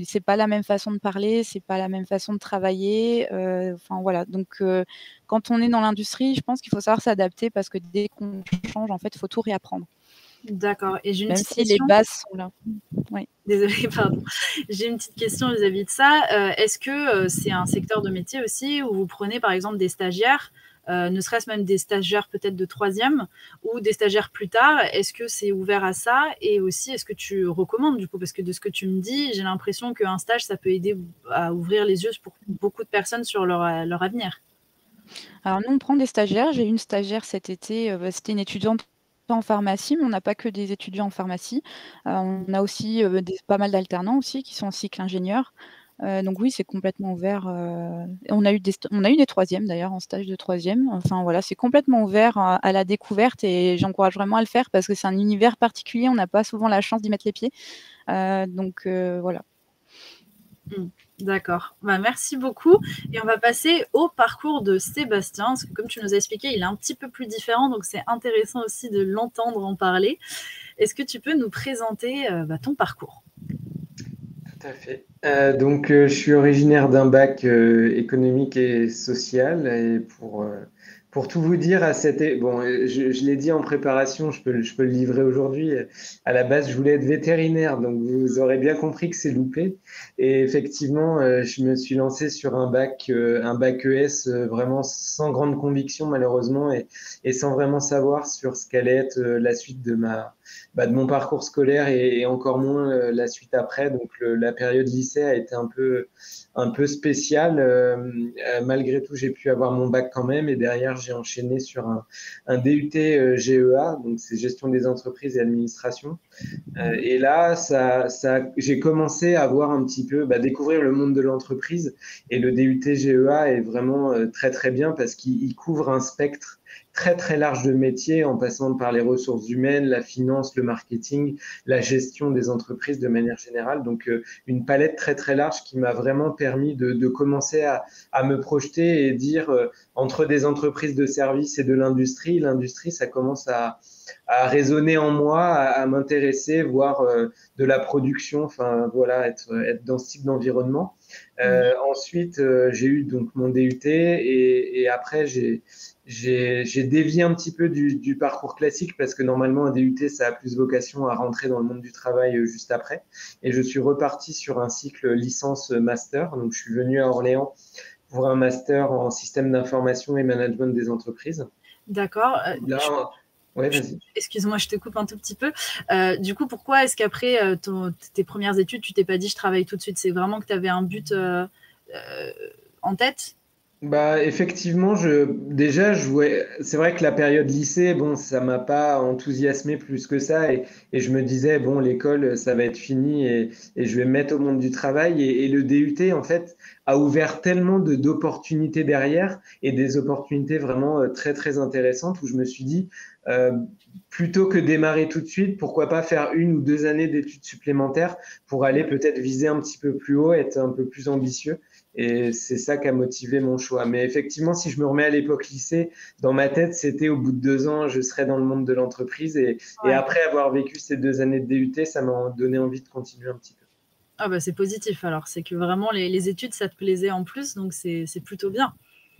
C'est pas la même façon de parler, c'est pas la même façon de travailler, enfin voilà. Donc quand on est dans l'industrie, je pense qu'il faut savoir s'adapter parce que dès qu'on change, en fait, il faut tout réapprendre. D'accord et j'ai une Même petite si les question. bases sont là. Oui. Désolée, pardon. J'ai une petite question vis-à-vis de ça. Est-ce que c'est un secteur de métier aussi où vous prenez par exemple des stagiaires, ne serait-ce même des stagiaires peut-être de 3e ou des stagiaires plus tard? Est-ce que c'est ouvert à ça? Et aussi, est-ce que tu recommandes du coup? Parce que de ce que tu me dis, j'ai l'impression qu'un stage, ça peut aider à ouvrir les yeux pour beaucoup de personnes sur leur avenir. Alors nous, on prend des stagiaires. J'ai eu une stagiaire cet été, c'était une étudiante en pharmacie, mais on n'a pas que des étudiants en pharmacie. On a aussi, pas mal d'alternants aussi qui sont en cycle ingénieur. Donc oui, c'est complètement ouvert, on a eu des 3e d'ailleurs en stage de 3e. Enfin voilà, c'est complètement ouvert à la découverte et j'encourage vraiment à le faire parce que c'est un univers particulier, on n'a pas souvent la chance d'y mettre les pieds. Voilà. D'accord. Bah, merci beaucoup et on va passer au parcours de Sébastien, parce que comme tu nous as expliqué, il est un petit peu plus différent, donc c'est intéressant aussi de l'entendre en parler. Est-ce que tu peux nous présenter, ton parcours? Tout à fait. Je suis originaire d'un bac économique et social et pour tout vous dire, je l'ai dit en préparation, je peux le livrer aujourd'hui. À la base, je voulais être vétérinaire, donc vous aurez bien compris que c'est loupé. Et effectivement, je me suis lancé sur un bac ES vraiment sans grande conviction malheureusement et sans vraiment savoir sur ce qu'allait être la suite de mon parcours scolaire et encore moins la suite après. Donc la période lycée a été un peu spéciale. Malgré tout, j'ai pu avoir mon bac quand même et derrière, j'ai enchaîné sur un DUT GEA, donc c'est gestion des entreprises et administration. Et là, j'ai commencé à voir un petit peu, découvrir le monde de l'entreprise. Et le DUT GEA est vraiment très très bien parce qu'il couvre un spectre très très large de métiers en passant par les ressources humaines, la finance, le marketing, la gestion des entreprises de manière générale. Donc une palette très très large qui m'a vraiment permis de commencer à me projeter et dire entre des entreprises de services et de l'industrie, ça commence à résonner en moi, à m'intéresser, voir de la production, enfin voilà, être dans ce type d'environnement. Ensuite, j'ai eu donc mon DUT et après j'ai dévié un petit peu du parcours classique parce que normalement un DUT ça a plus vocation à rentrer dans le monde du travail juste après. Et je suis reparti sur un cycle licence master. Donc je suis venu à Orléans pour un master en système d'information et management des entreprises. D'accord. Là, ouais, vas-y. Excuse-moi, je te coupe un tout petit peu. Du coup, pourquoi est-ce qu'après tes premières études, tu t'es pas dit je travaille tout de suite? C'est vraiment que tu avais un but en tête? Bah, effectivement, déjà, c'est vrai que la période lycée, bon, ça m'a pas enthousiasmé plus que ça. Et je me disais, bon, l'école, ça va être fini et je vais me mettre au monde du travail. Et le DUT, en fait, a ouvert tellement d'opportunités derrière et des opportunités vraiment très, très intéressantes où je me suis dit, euh, plutôt que démarrer tout de suite, pourquoi pas faire 1 ou 2 années d'études supplémentaires pour aller peut-être viser un petit peu plus haut, être un peu plus ambitieux. Et c'est ça qui a motivé mon choix. Mais effectivement, si je me remets à l'époque lycée, dans ma tête, c'était au bout de 2 ans, je serais dans le monde de l'entreprise. Et Ouais. après avoir vécu ces 2 années de DUT, ça m'a donné envie de continuer un petit peu. Ah bah c'est positif alors, c'est que vraiment les études, ça te plaisait en plus, donc c'est plutôt bien.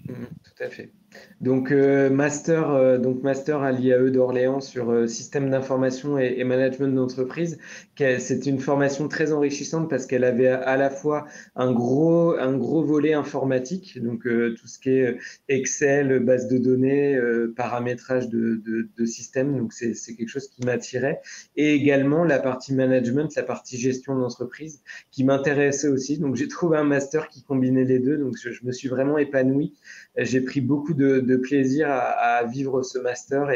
Tout à fait. Donc, master à l'IAE d'Orléans sur système d'information et management d'entreprise. C'était une formation très enrichissante parce qu'elle avait à la fois un gros volet informatique, donc tout ce qui est Excel, base de données, paramétrage de système. Donc, c'est quelque chose qui m'attirait. Et également la partie management, la partie gestion d'entreprise qui m'intéressait aussi. Donc, j'ai trouvé un master qui combinait les deux. Donc, je me suis vraiment épanoui. J'ai pris beaucoup de plaisir à vivre ce master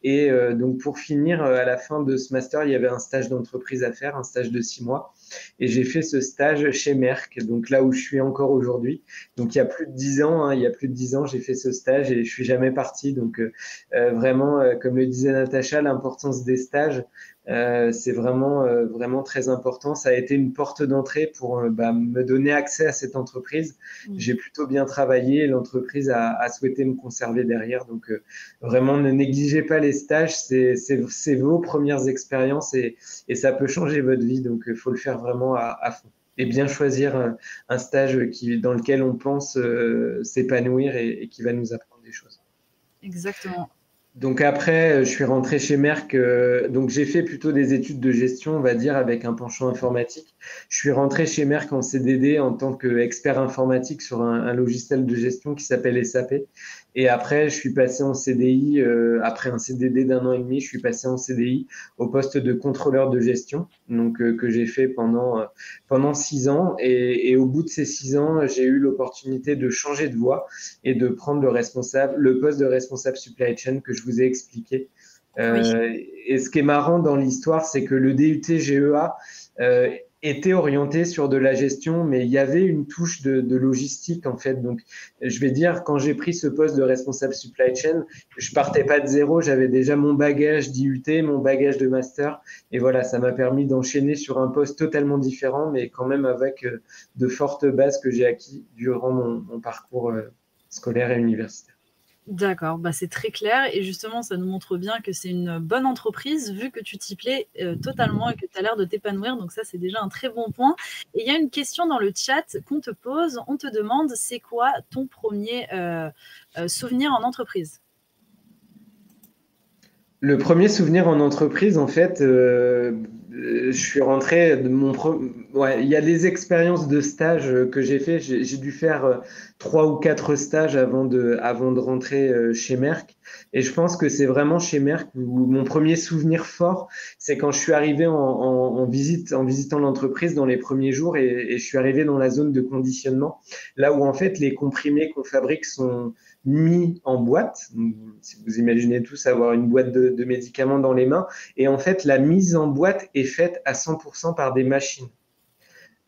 et donc pour finir, à la fin de ce master, il y avait un stage d'entreprise à faire, un stage de 6 mois. Et j'ai fait ce stage chez Merck, donc là où je suis encore aujourd'hui. Donc il y a plus de 10 ans, il y a plus de 10 ans, j'ai fait ce stage et je suis jamais parti. Donc vraiment, comme le disait Natacha, l'importance des stages, c'est vraiment très important. Ça a été une porte d'entrée pour me donner accès à cette entreprise. J'ai plutôt bien travaillé. L'entreprise a souhaité me conserver derrière. Donc, vraiment, ne négligez pas les stages. C'est vos premières expériences et ça peut changer votre vie. Donc, il faut le faire vraiment à fond. Et bien choisir un stage dans lequel on pense s'épanouir et qui va nous apprendre des choses. Exactement. Donc après, je suis rentré chez Merck. Donc j'ai fait plutôt des études de gestion, on va dire, avec un penchant informatique. Je suis rentré chez Merck en CDD en tant qu'expert informatique sur un logiciel de gestion qui s'appelle SAP. Et après, je suis passé en CDI. Après un CDD d'1 an et demi, je suis passé en CDI au poste de contrôleur de gestion, donc que j'ai fait pendant 6 ans. Et au bout de ces 6 ans, j'ai eu l'opportunité de changer de voie et de prendre le poste de responsable supply chain que je vous ai expliqué. Oui. Et ce qui est marrant dans l'histoire, c'est que le DUT GEA était orienté sur de la gestion, mais il y avait une touche de logistique en fait. Donc, je vais dire, quand j'ai pris ce poste de responsable supply chain, je partais pas de zéro, j'avais déjà mon bagage d'IUT, mon bagage de master, et voilà, ça m'a permis d'enchaîner sur un poste totalement différent, mais quand même avec de fortes bases que j'ai acquis durant mon parcours scolaire et universitaire. D'accord, bah c'est très clair et justement ça nous montre bien que c'est une bonne entreprise vu que tu t'y plais totalement et que tu as l'air de t'épanouir, donc ça c'est déjà un très bon point. Et il y a une question dans le chat qu'on te pose, on te demande c'est quoi ton premier souvenir en entreprise? Le premier souvenir en entreprise, en fait, je suis rentré de ouais, il y a des expériences de stage que j'ai fait. J'ai dû faire 3 ou 4 stages avant de rentrer chez Merck. Et je pense que c'est vraiment chez Merck où mon premier souvenir fort, c'est quand je suis arrivé en visitant l'entreprise dans les premiers jours et je suis arrivé dans la zone de conditionnement, là où en fait les comprimés qu'on fabrique sont mis en boîte. Si vous imaginez tous avoir une boîte de médicaments dans les mains. Et en fait, la mise en boîte est faite à 100% par des machines.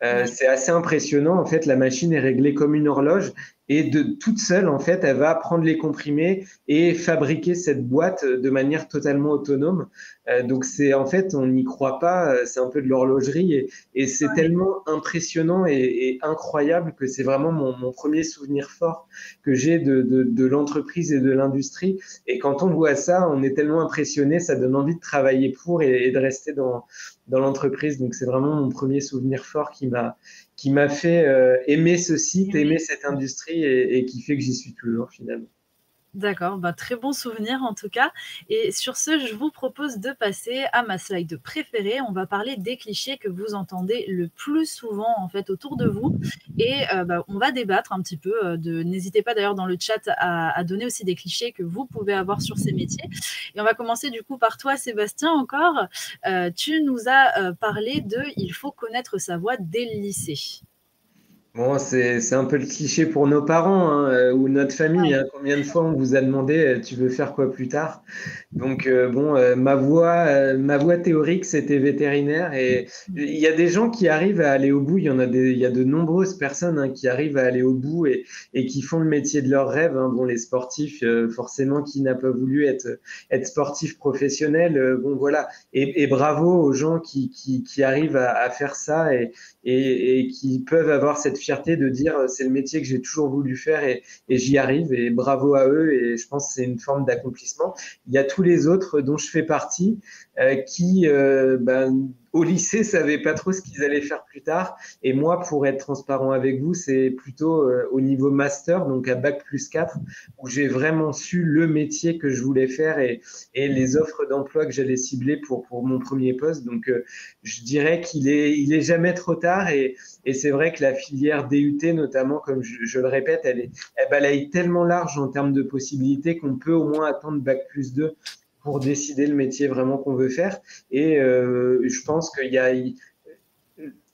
C'est assez impressionnant. En fait, la machine est réglée comme une horloge et toute seule, en fait, elle va prendre les comprimés et fabriquer cette boîte de manière totalement autonome. Donc, en fait, on n'y croit pas. C'est un peu de l'horlogerie et c'est tellement impressionnant et incroyable que c'est vraiment mon premier souvenir fort que j'ai de l'entreprise et de l'industrie. Et quand on voit ça, on est tellement impressionné, ça donne envie de travailler pour et de rester dans l'entreprise. Donc, c'est vraiment mon premier souvenir fort qui m'a fait aimer ce site, aimer cette industrie et qui fait que j'y suis toujours finalement. D'accord, bah, très bon souvenir en tout cas. Et sur ce, je vous propose de passer à ma slide préférée. On va parler des clichés que vous entendez le plus souvent en fait autour de vous. Et bah, on va débattre un petit peu. N'hésitez pas d'ailleurs dans le chat à donner aussi des clichés que vous pouvez avoir sur ces métiers. Et on va commencer du coup par toi, Sébastien, encore. Tu nous as parlé de il faut connaître sa voix dès le lycée. Bon, c'est un peu le cliché pour nos parents hein, ou notre famille. Hein. Combien de fois on vous a demandé tu veux faire quoi plus tard? Donc bon, ma voie théorique c'était vétérinaire et il y a des gens qui arrivent à aller au bout. Il y a de nombreuses personnes hein, qui arrivent à aller au bout et qui font le métier de leur rêve. Hein. Bon, les sportifs, forcément, qui n'a pas voulu être sportif professionnel. Bon voilà, et bravo aux gens qui arrivent à faire ça et qui peuvent avoir cette fierté de dire c'est le métier que j'ai toujours voulu faire et j'y arrive et bravo à eux et je pense que c'est une forme d'accomplissement. Il y a tous les autres dont je fais partie qui au lycée savaient pas trop ce qu'ils allaient faire plus tard et moi pour être transparent avec vous c'est plutôt au niveau master donc à bac+4 où j'ai vraiment su le métier que je voulais faire et les offres d'emploi que j'allais cibler pour mon premier poste donc je dirais il est jamais trop tard et c'est vrai que la filière DUT, notamment, comme je le répète, elle balaye tellement large en termes de possibilités qu'on peut au moins attendre bac+2 pour décider le métier vraiment qu'on veut faire. Et je pense qu'il y a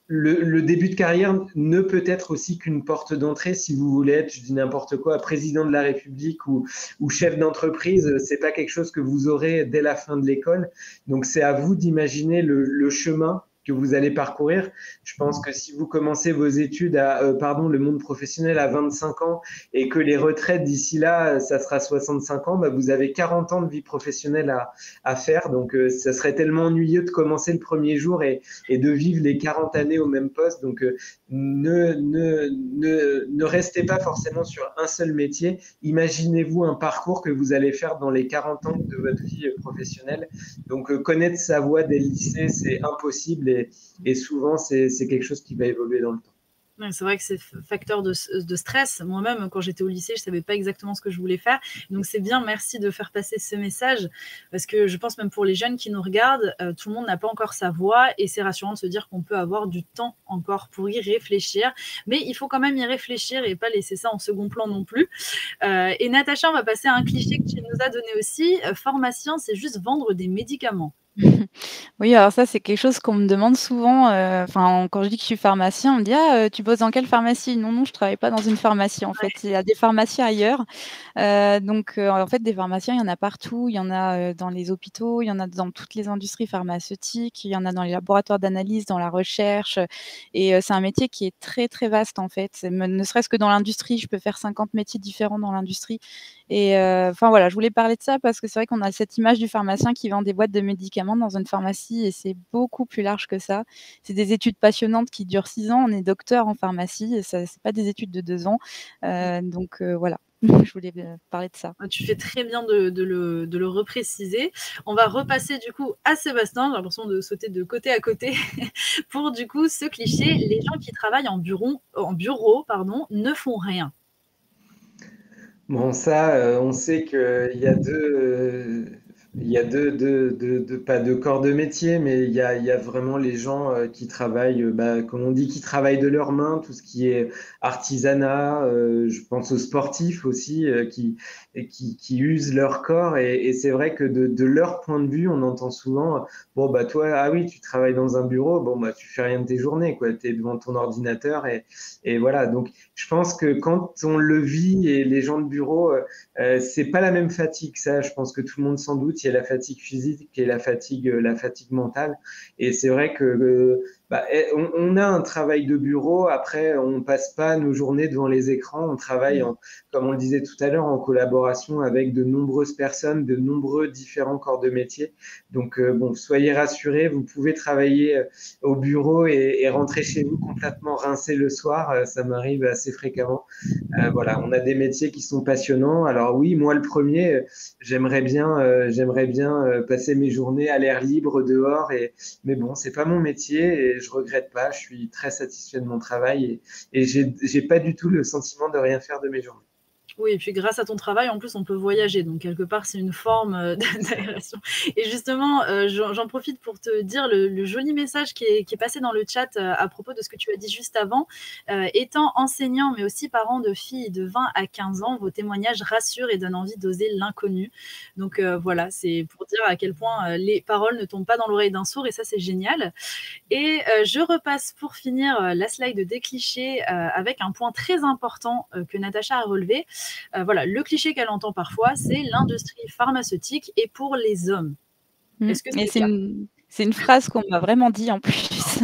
le début de carrière ne peut être aussi qu'une porte d'entrée si vous voulez être, je dis n'importe quoi, président de la République ou chef d'entreprise. C'est pas quelque chose que vous aurez dès la fin de l'école. Donc c'est à vous d'imaginer le chemin que vous allez parcourir. Je pense que si vous commencez vos études le monde professionnel à 25 ans et que les retraites d'ici là, ça sera 65 ans, bah, vous avez 40 ans de vie professionnelle à faire. Donc, ça serait tellement ennuyeux de commencer le premier jour et de vivre les 40 années au même poste. Donc, ne restez pas forcément sur un seul métier. Imaginez-vous un parcours que vous allez faire dans les 40 ans de votre vie professionnelle. Donc, connaître sa voie dès le lycée, c'est impossible et souvent, c'est quelque chose qui va évoluer dans le temps. Ouais, c'est vrai que c'est facteur de stress. Moi-même, quand j'étais au lycée, je ne savais pas exactement ce que je voulais faire. Donc, c'est bien, merci de faire passer ce message. Parce que je pense même pour les jeunes qui nous regardent, tout le monde n'a pas encore sa voix. Et c'est rassurant de se dire qu'on peut avoir du temps encore pour y réfléchir. Mais il faut quand même y réfléchir et pas laisser ça en second plan non plus. Et Natacha, on va passer à un cliché que tu nous as donné aussi. Pharmacien, c'est juste vendre des médicaments. Oui, alors ça, c'est quelque chose qu'on me demande souvent, quand je dis que je suis pharmacien, on me dit: «Ah, tu bosses dans quelle pharmacie?» «Non, non, je travaille pas dans une pharmacie, en fait, il y a des pharmacies ailleurs». En fait, des pharmaciens, il y en a partout. Il y en a, dans les hôpitaux, il y en a dans toutes les industries pharmaceutiques, il y en a dans les laboratoires d'analyse, dans la recherche, c'est un métier qui est très, très vaste, en fait. Ne serait-ce que dans l'industrie, je peux faire 50 métiers différents dans l'industrie voilà, je voulais parler de ça parce que c'est vrai qu'on a cette image du pharmacien qui vend des boîtes de médicaments dans une pharmacie et c'est beaucoup plus large que ça. C'est des études passionnantes qui durent 6 ans. On est docteur en pharmacie et ça c'est pas des études de 2 ans. Voilà, je voulais, parler de ça. Tu fais très bien de le repréciser. On va repasser du coup à Sébastien. J'ai l'impression de sauter de côté à côté pour du coup ce cliché. Les gens qui travaillent en bureau ne font rien. Bon, ça, on sait qu'il y a pas deux corps de métier, mais il y a vraiment les gens qui travaillent, comme on dit, qui travaillent de leurs mains, tout ce qui est artisanat. Je pense aux sportifs aussi, qui usent leur corps. Et c'est vrai que de leur point de vue, on entend souvent, bon, bah toi, ah oui, tu travailles dans un bureau, bon, bah tu fais rien de tes journées, quoi. Tu es devant ton ordinateur et voilà. Donc, je pense que quand on le vit et les gens de bureau, c'est pas la même fatigue. Ça, je pense que tout le monde s'en doute. Il y a la fatigue physique et la fatigue mentale. Et c'est vrai que on a un travail de bureau. Après, on passe pas nos journées devant les écrans. On travaille, comme on le disait tout à l'heure, en collaboration avec de nombreuses personnes, de nombreux différents corps de métier. Donc, soyez rassurés. Vous pouvez travailler au bureau et rentrer chez vous complètement rincé le soir. Ça m'arrive assez fréquemment. Voilà, on a des métiers qui sont passionnants. Alors oui, moi le premier, j'aimerais bien passer mes journées à l'air libre dehors. Mais bon, c'est pas mon métier et je regrette pas. Je suis très satisfait de mon travail et j'ai pas du tout le sentiment de rien faire de mes journées. Oui, et puis grâce à ton travail, en plus, on peut voyager. Donc, quelque part, c'est une forme d'aération. Et justement, j'en profite pour te dire le joli message qui est passé dans le chat à propos de ce que tu as dit juste avant. Étant enseignant, mais aussi parent de filles de 20 à 15 ans, vos témoignages rassurent et donnent envie d'oser l'inconnu. Donc, voilà, c'est pour dire à quel point les paroles ne tombent pas dans l'oreille d'un sourd, et ça, c'est génial. Et je repasse pour finir la slide des clichés avec un point très important que Natacha a relevé. Voilà, le cliché qu'elle entend parfois, c'est l'industrie pharmaceutique est pour les hommes. Est-ce que Et c'est le cas? c'est une phrase qu'on m'a vraiment dit en plus,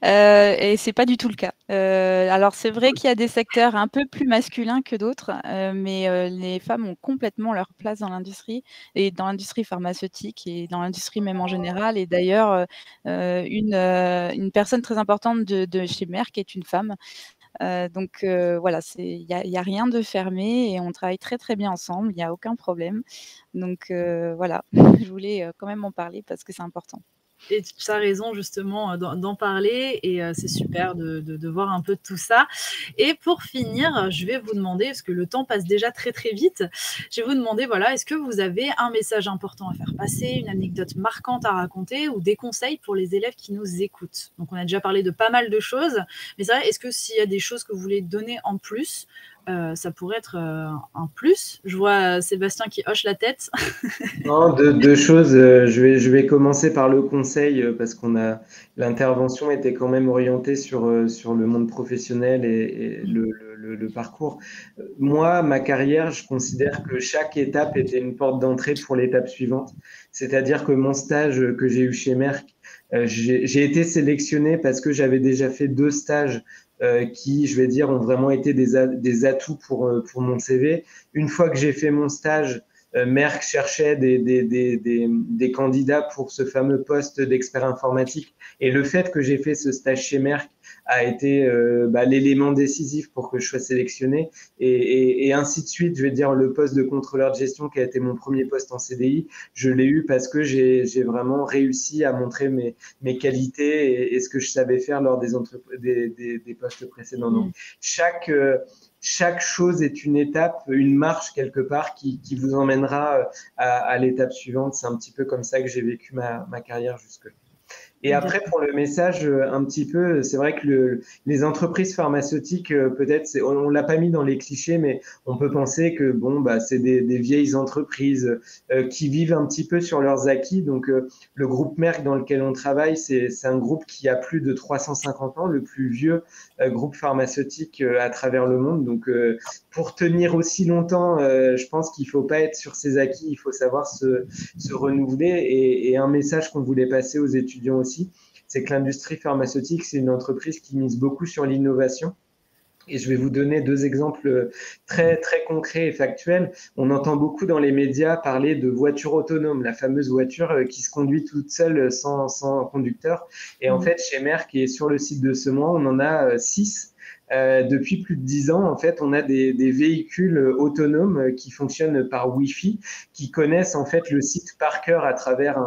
et c'est pas du tout le cas. Alors c'est vrai qu'il y a des secteurs un peu plus masculins que d'autres, mais les femmes ont complètement leur place dans l'industrie et dans l'industrie pharmaceutique et dans l'industrie même en général. Et d'ailleurs, une personne très importante de chez Merck est une femme. Donc voilà, il y a rien de fermé et on travaille très, très bien ensemble, il y a aucun problème. Donc voilà, je voulais quand même en parler parce que c'est important. Et tu as raison justement d'en parler, et c'est super de voir un peu tout ça. Et pour finir, je vais vous demander, parce que le temps passe déjà très très vite, je vais vous demander, voilà, est-ce que vous avez un message important à faire passer, une anecdote marquante à raconter ou des conseils pour les élèves qui nous écoutent? Donc on a déjà parlé de pas mal de choses, mais c'est vrai, est-ce que s'il y a des choses que vous voulez donner en plus, ça pourrait être un plus? Je vois Sébastien qui hoche la tête. Non, deux choses. Je vais commencer par le conseil parce l'intervention était quand même orientée sur le monde professionnel et le parcours. Moi, ma carrière, je considère que chaque étape était une porte d'entrée pour l'étape suivante. C'est-à-dire que mon stage que j'ai eu chez Merck, j'ai été sélectionné parce que j'avais déjà fait 2 stages qui, je vais dire, ont vraiment été des atouts pour mon CV. Une fois que j'ai fait mon stage, Merck cherchait des candidats pour ce fameux poste d'expert informatique. Et le fait que j'ai fait ce stage chez Merck a été l'élément décisif pour que je sois sélectionné. Et ainsi de suite, je vais dire, le poste de contrôleur de gestion qui a été mon premier poste en CDI, je l'ai eu parce que j'ai vraiment réussi à montrer mes qualités et ce que je savais faire lors des postes précédents. Donc, chaque chose est une étape, une marche quelque part qui vous emmènera à l'étape suivante. C'est un petit peu comme ça que j'ai vécu ma carrière jusque-là. Et après, pour le message, un petit peu, c'est vrai que les entreprises pharmaceutiques, peut-être, on l'a pas mis dans les clichés, mais on peut penser que bon, bah, c'est des vieilles entreprises qui vivent un petit peu sur leurs acquis. Donc, le groupe Merck dans lequel on travaille, c'est un groupe qui a plus de 350 ans, le plus vieux groupe pharmaceutique à travers le monde. Donc, pour tenir aussi longtemps, je pense qu'il faut pas être sur ses acquis, il faut savoir se renouveler. Et un message qu'on voulait passer aux étudiants aussi, c'est que l'industrie pharmaceutique, c'est une entreprise qui mise beaucoup sur l'innovation. Et je vais vous donner 2 exemples très, très concrets et factuels. On entend beaucoup dans les médias parler de voiture autonome, la fameuse voiture qui se conduit toute seule sans conducteur. Et en fait, chez Merck et sur le site de Semois, on en a 6. Depuis plus de 10 ans, en fait, on a des véhicules autonomes qui fonctionnent par Wi-Fi, qui connaissent en fait le site par cœur à travers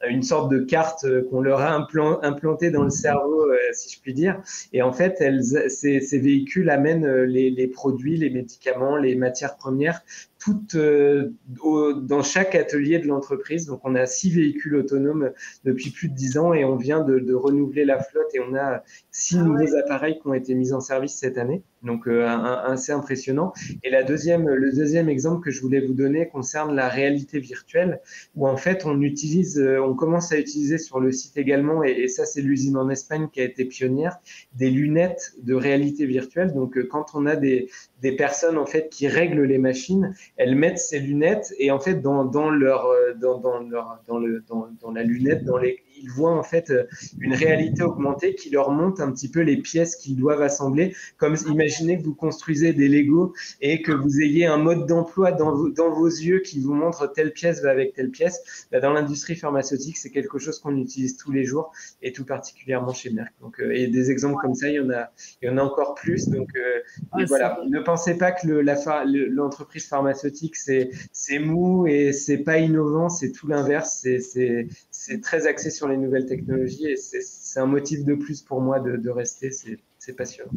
une sorte de carte qu'on leur a implantée dans le cerveau, si je puis dire. Et en fait, ces véhicules amènent les produits, les médicaments, les matières premières, toutes dans chaque atelier de l'entreprise. Donc, on a 6 véhicules autonomes depuis plus de 10 ans et on vient de renouveler la flotte et on a 6 nouveaux appareils qui ont été mis en service cette année. Donc, assez impressionnant. Et le deuxième exemple que je voulais vous donner concerne la réalité virtuelle, où en fait, on commence à utiliser sur le site également, et ça, c'est l'usine en Espagne qui a été pionnière, des lunettes de réalité virtuelle. Donc, quand on a des personnes en fait qui règlent les machines, elles mettent ces lunettes et en fait dans la lunette, ils voient en fait une réalité augmentée qui leur montre un petit peu les pièces qu'ils doivent assembler. Comme imaginez que vous construisez des Lego et que vous ayez un mode d'emploi dans vos yeux qui vous montre telle pièce va avec telle pièce. Dans l'industrie pharmaceutique, c'est quelque chose qu'on utilise tous les jours et tout particulièrement chez Merck. Donc, et des exemples comme ça, il y en a encore plus. Donc, voilà, ne pensez pas que l'entreprise pharmaceutique c'est mou et c'est pas innovant, c'est tout l'inverse. C'est très axé sur les nouvelles technologies et c'est un motif de plus pour moi de rester. c'est passionnant.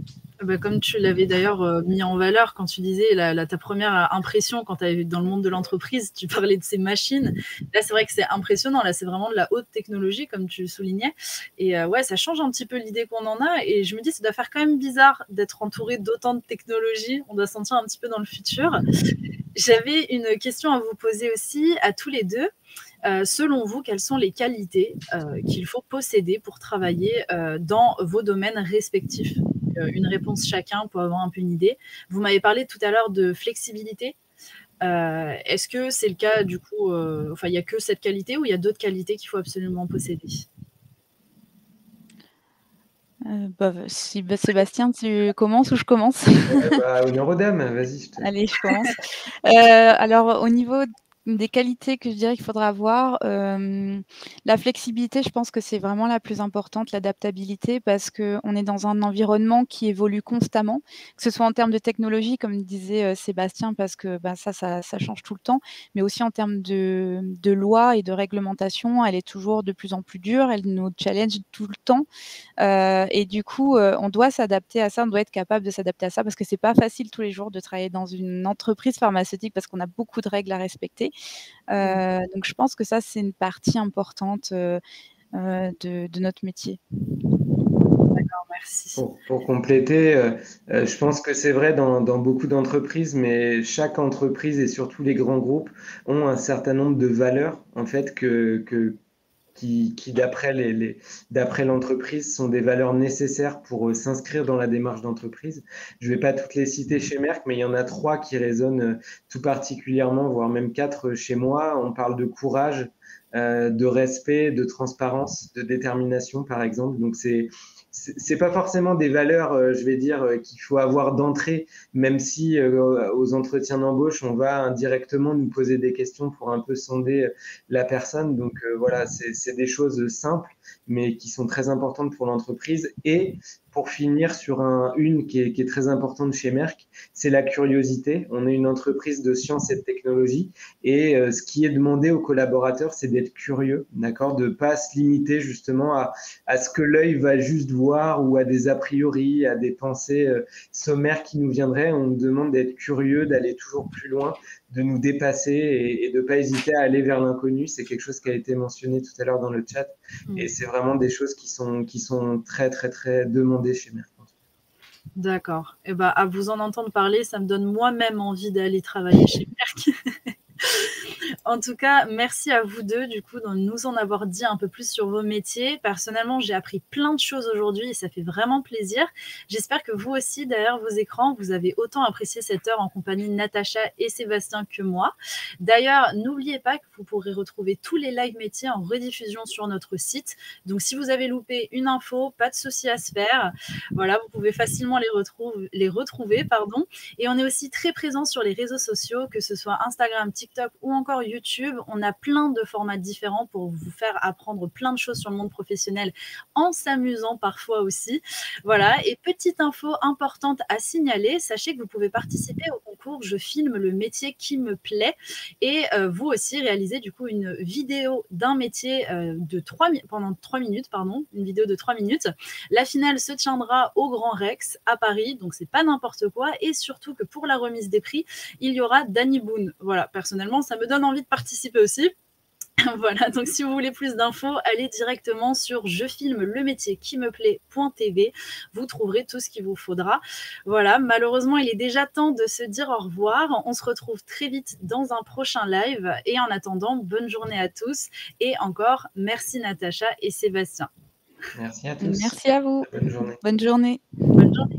Comme tu l'avais d'ailleurs mis en valeur quand tu disais ta première impression quand tu es dans le monde de l'entreprise, tu parlais de ces machines. Là, c'est vrai que c'est impressionnant. Là, c'est vraiment de la haute technologie, comme tu le soulignais. Et ouais, ça change un petit peu l'idée qu'on en a. Et je me dis, ça doit faire quand même bizarre d'être entouré d'autant de technologies. On doit se sentir un petit peu dans le futur. J'avais une question à vous poser aussi, à tous les deux. Selon vous, quelles sont les qualités qu'il faut posséder pour travailler dans vos domaines respectifs? Une réponse chacun pour avoir un peu une idée. Vous m'avez parlé tout à l'heure de flexibilité. Est-ce que c'est le cas du coup, il n'y a que cette qualité ou il y a d'autres qualités qu'il faut absolument posséder? Sébastien, tu commences ou je commence? Honneur aux dames, vas-y. Allez, je commence. Alors, au niveau des qualités que je dirais qu'il faudra avoir, la flexibilité, je pense que c'est vraiment la plus importante, l'adaptabilité, parce qu'on est dans un environnement qui évolue constamment, que ce soit en termes de technologie, comme disait Sébastien, parce que ça change tout le temps, mais aussi en termes de loi et de réglementation, elle est toujours de plus en plus dure, elle nous challenge tout le temps. Et du coup, on doit s'adapter à ça, on doit être capable de s'adapter à ça parce que c'est pas facile tous les jours de travailler dans une entreprise pharmaceutique parce qu'on a beaucoup de règles à respecter. Donc je pense que ça, c'est une partie importante de notre métier. D'accord, merci. Pour compléter, je pense que c'est vrai dans beaucoup d'entreprises, mais chaque entreprise et surtout les grands groupes ont un certain nombre de valeurs en fait qui d'après l'entreprise, sont des valeurs nécessaires pour s'inscrire dans la démarche d'entreprise. Je ne vais pas toutes les citer chez Merck, mais il y en a 3 qui résonnent tout particulièrement, voire même 4 chez moi. On parle de courage, de respect, de transparence, de détermination, par exemple. Donc, c'est pas forcément des valeurs, je vais dire, qu'il faut avoir d'entrée, même si aux entretiens d'embauche, on va indirectement nous poser des questions pour un peu sonder la personne. Donc voilà, c'est des choses simples, mais qui sont très importantes pour l'entreprise. Et pour finir sur une qui est très importante chez Merck, c'est la curiosité. On est une entreprise de science et de technologie, et ce qui est demandé aux collaborateurs, c'est d'être curieux, d'accord, de pas se limiter justement à ce que l'œil va juste voir ou à des a priori, à des pensées sommaires qui nous viendraient. On nous demande d'être curieux, d'aller toujours plus loin, de nous dépasser et de ne pas hésiter à aller vers l'inconnu. C'est quelque chose qui a été mentionné tout à l'heure dans le chat. Et c'est vraiment des choses qui sont très, très, très demandées chez Merck. D'accord. Et à vous en entendre parler, ça me donne moi-même envie d'aller travailler chez Merck. En tout cas, merci à vous deux, du coup, de nous en avoir dit un peu plus sur vos métiers. Personnellement, j'ai appris plein de choses aujourd'hui et ça fait vraiment plaisir. J'espère que vous aussi, derrière vos écrans, vous avez autant apprécié cette heure en compagnie de Natacha et Sébastien que moi. D'ailleurs, n'oubliez pas que vous pourrez retrouver tous les live métiers en rediffusion sur notre site. Donc, si vous avez loupé une info, pas de souci à se faire. Voilà, vous pouvez facilement les retrouver. Et on est aussi très présent sur les réseaux sociaux, que ce soit Instagram, TikTok ou encore YouTube. On a plein de formats différents pour vous faire apprendre plein de choses sur le monde professionnel en s'amusant parfois aussi. Voilà, et petite info importante à signaler, sachez que vous pouvez participer au concours Je filme le métier qui me plaît et vous aussi réaliser du coup une vidéo d'un métier pendant 3 minutes, une vidéo de 3 minutes. La finale se tiendra au Grand Rex à Paris, donc c'est pas n'importe quoi, et surtout que pour la remise des prix, il y aura Danny Boone. Voilà, personnellement, ça me donne envie de participer aussi. Voilà, donc si vous voulez plus d'infos, allez directement sur jefilmelemétierquimeplaît.tv. Vous trouverez tout ce qu'il vous faudra. Voilà, malheureusement, il est déjà temps de se dire au revoir. On se retrouve très vite dans un prochain live. Et en attendant, bonne journée à tous. Et encore, merci Natacha et Sébastien. Merci à tous. Merci à vous. Bonne journée. Bonne journée. Bonne journée.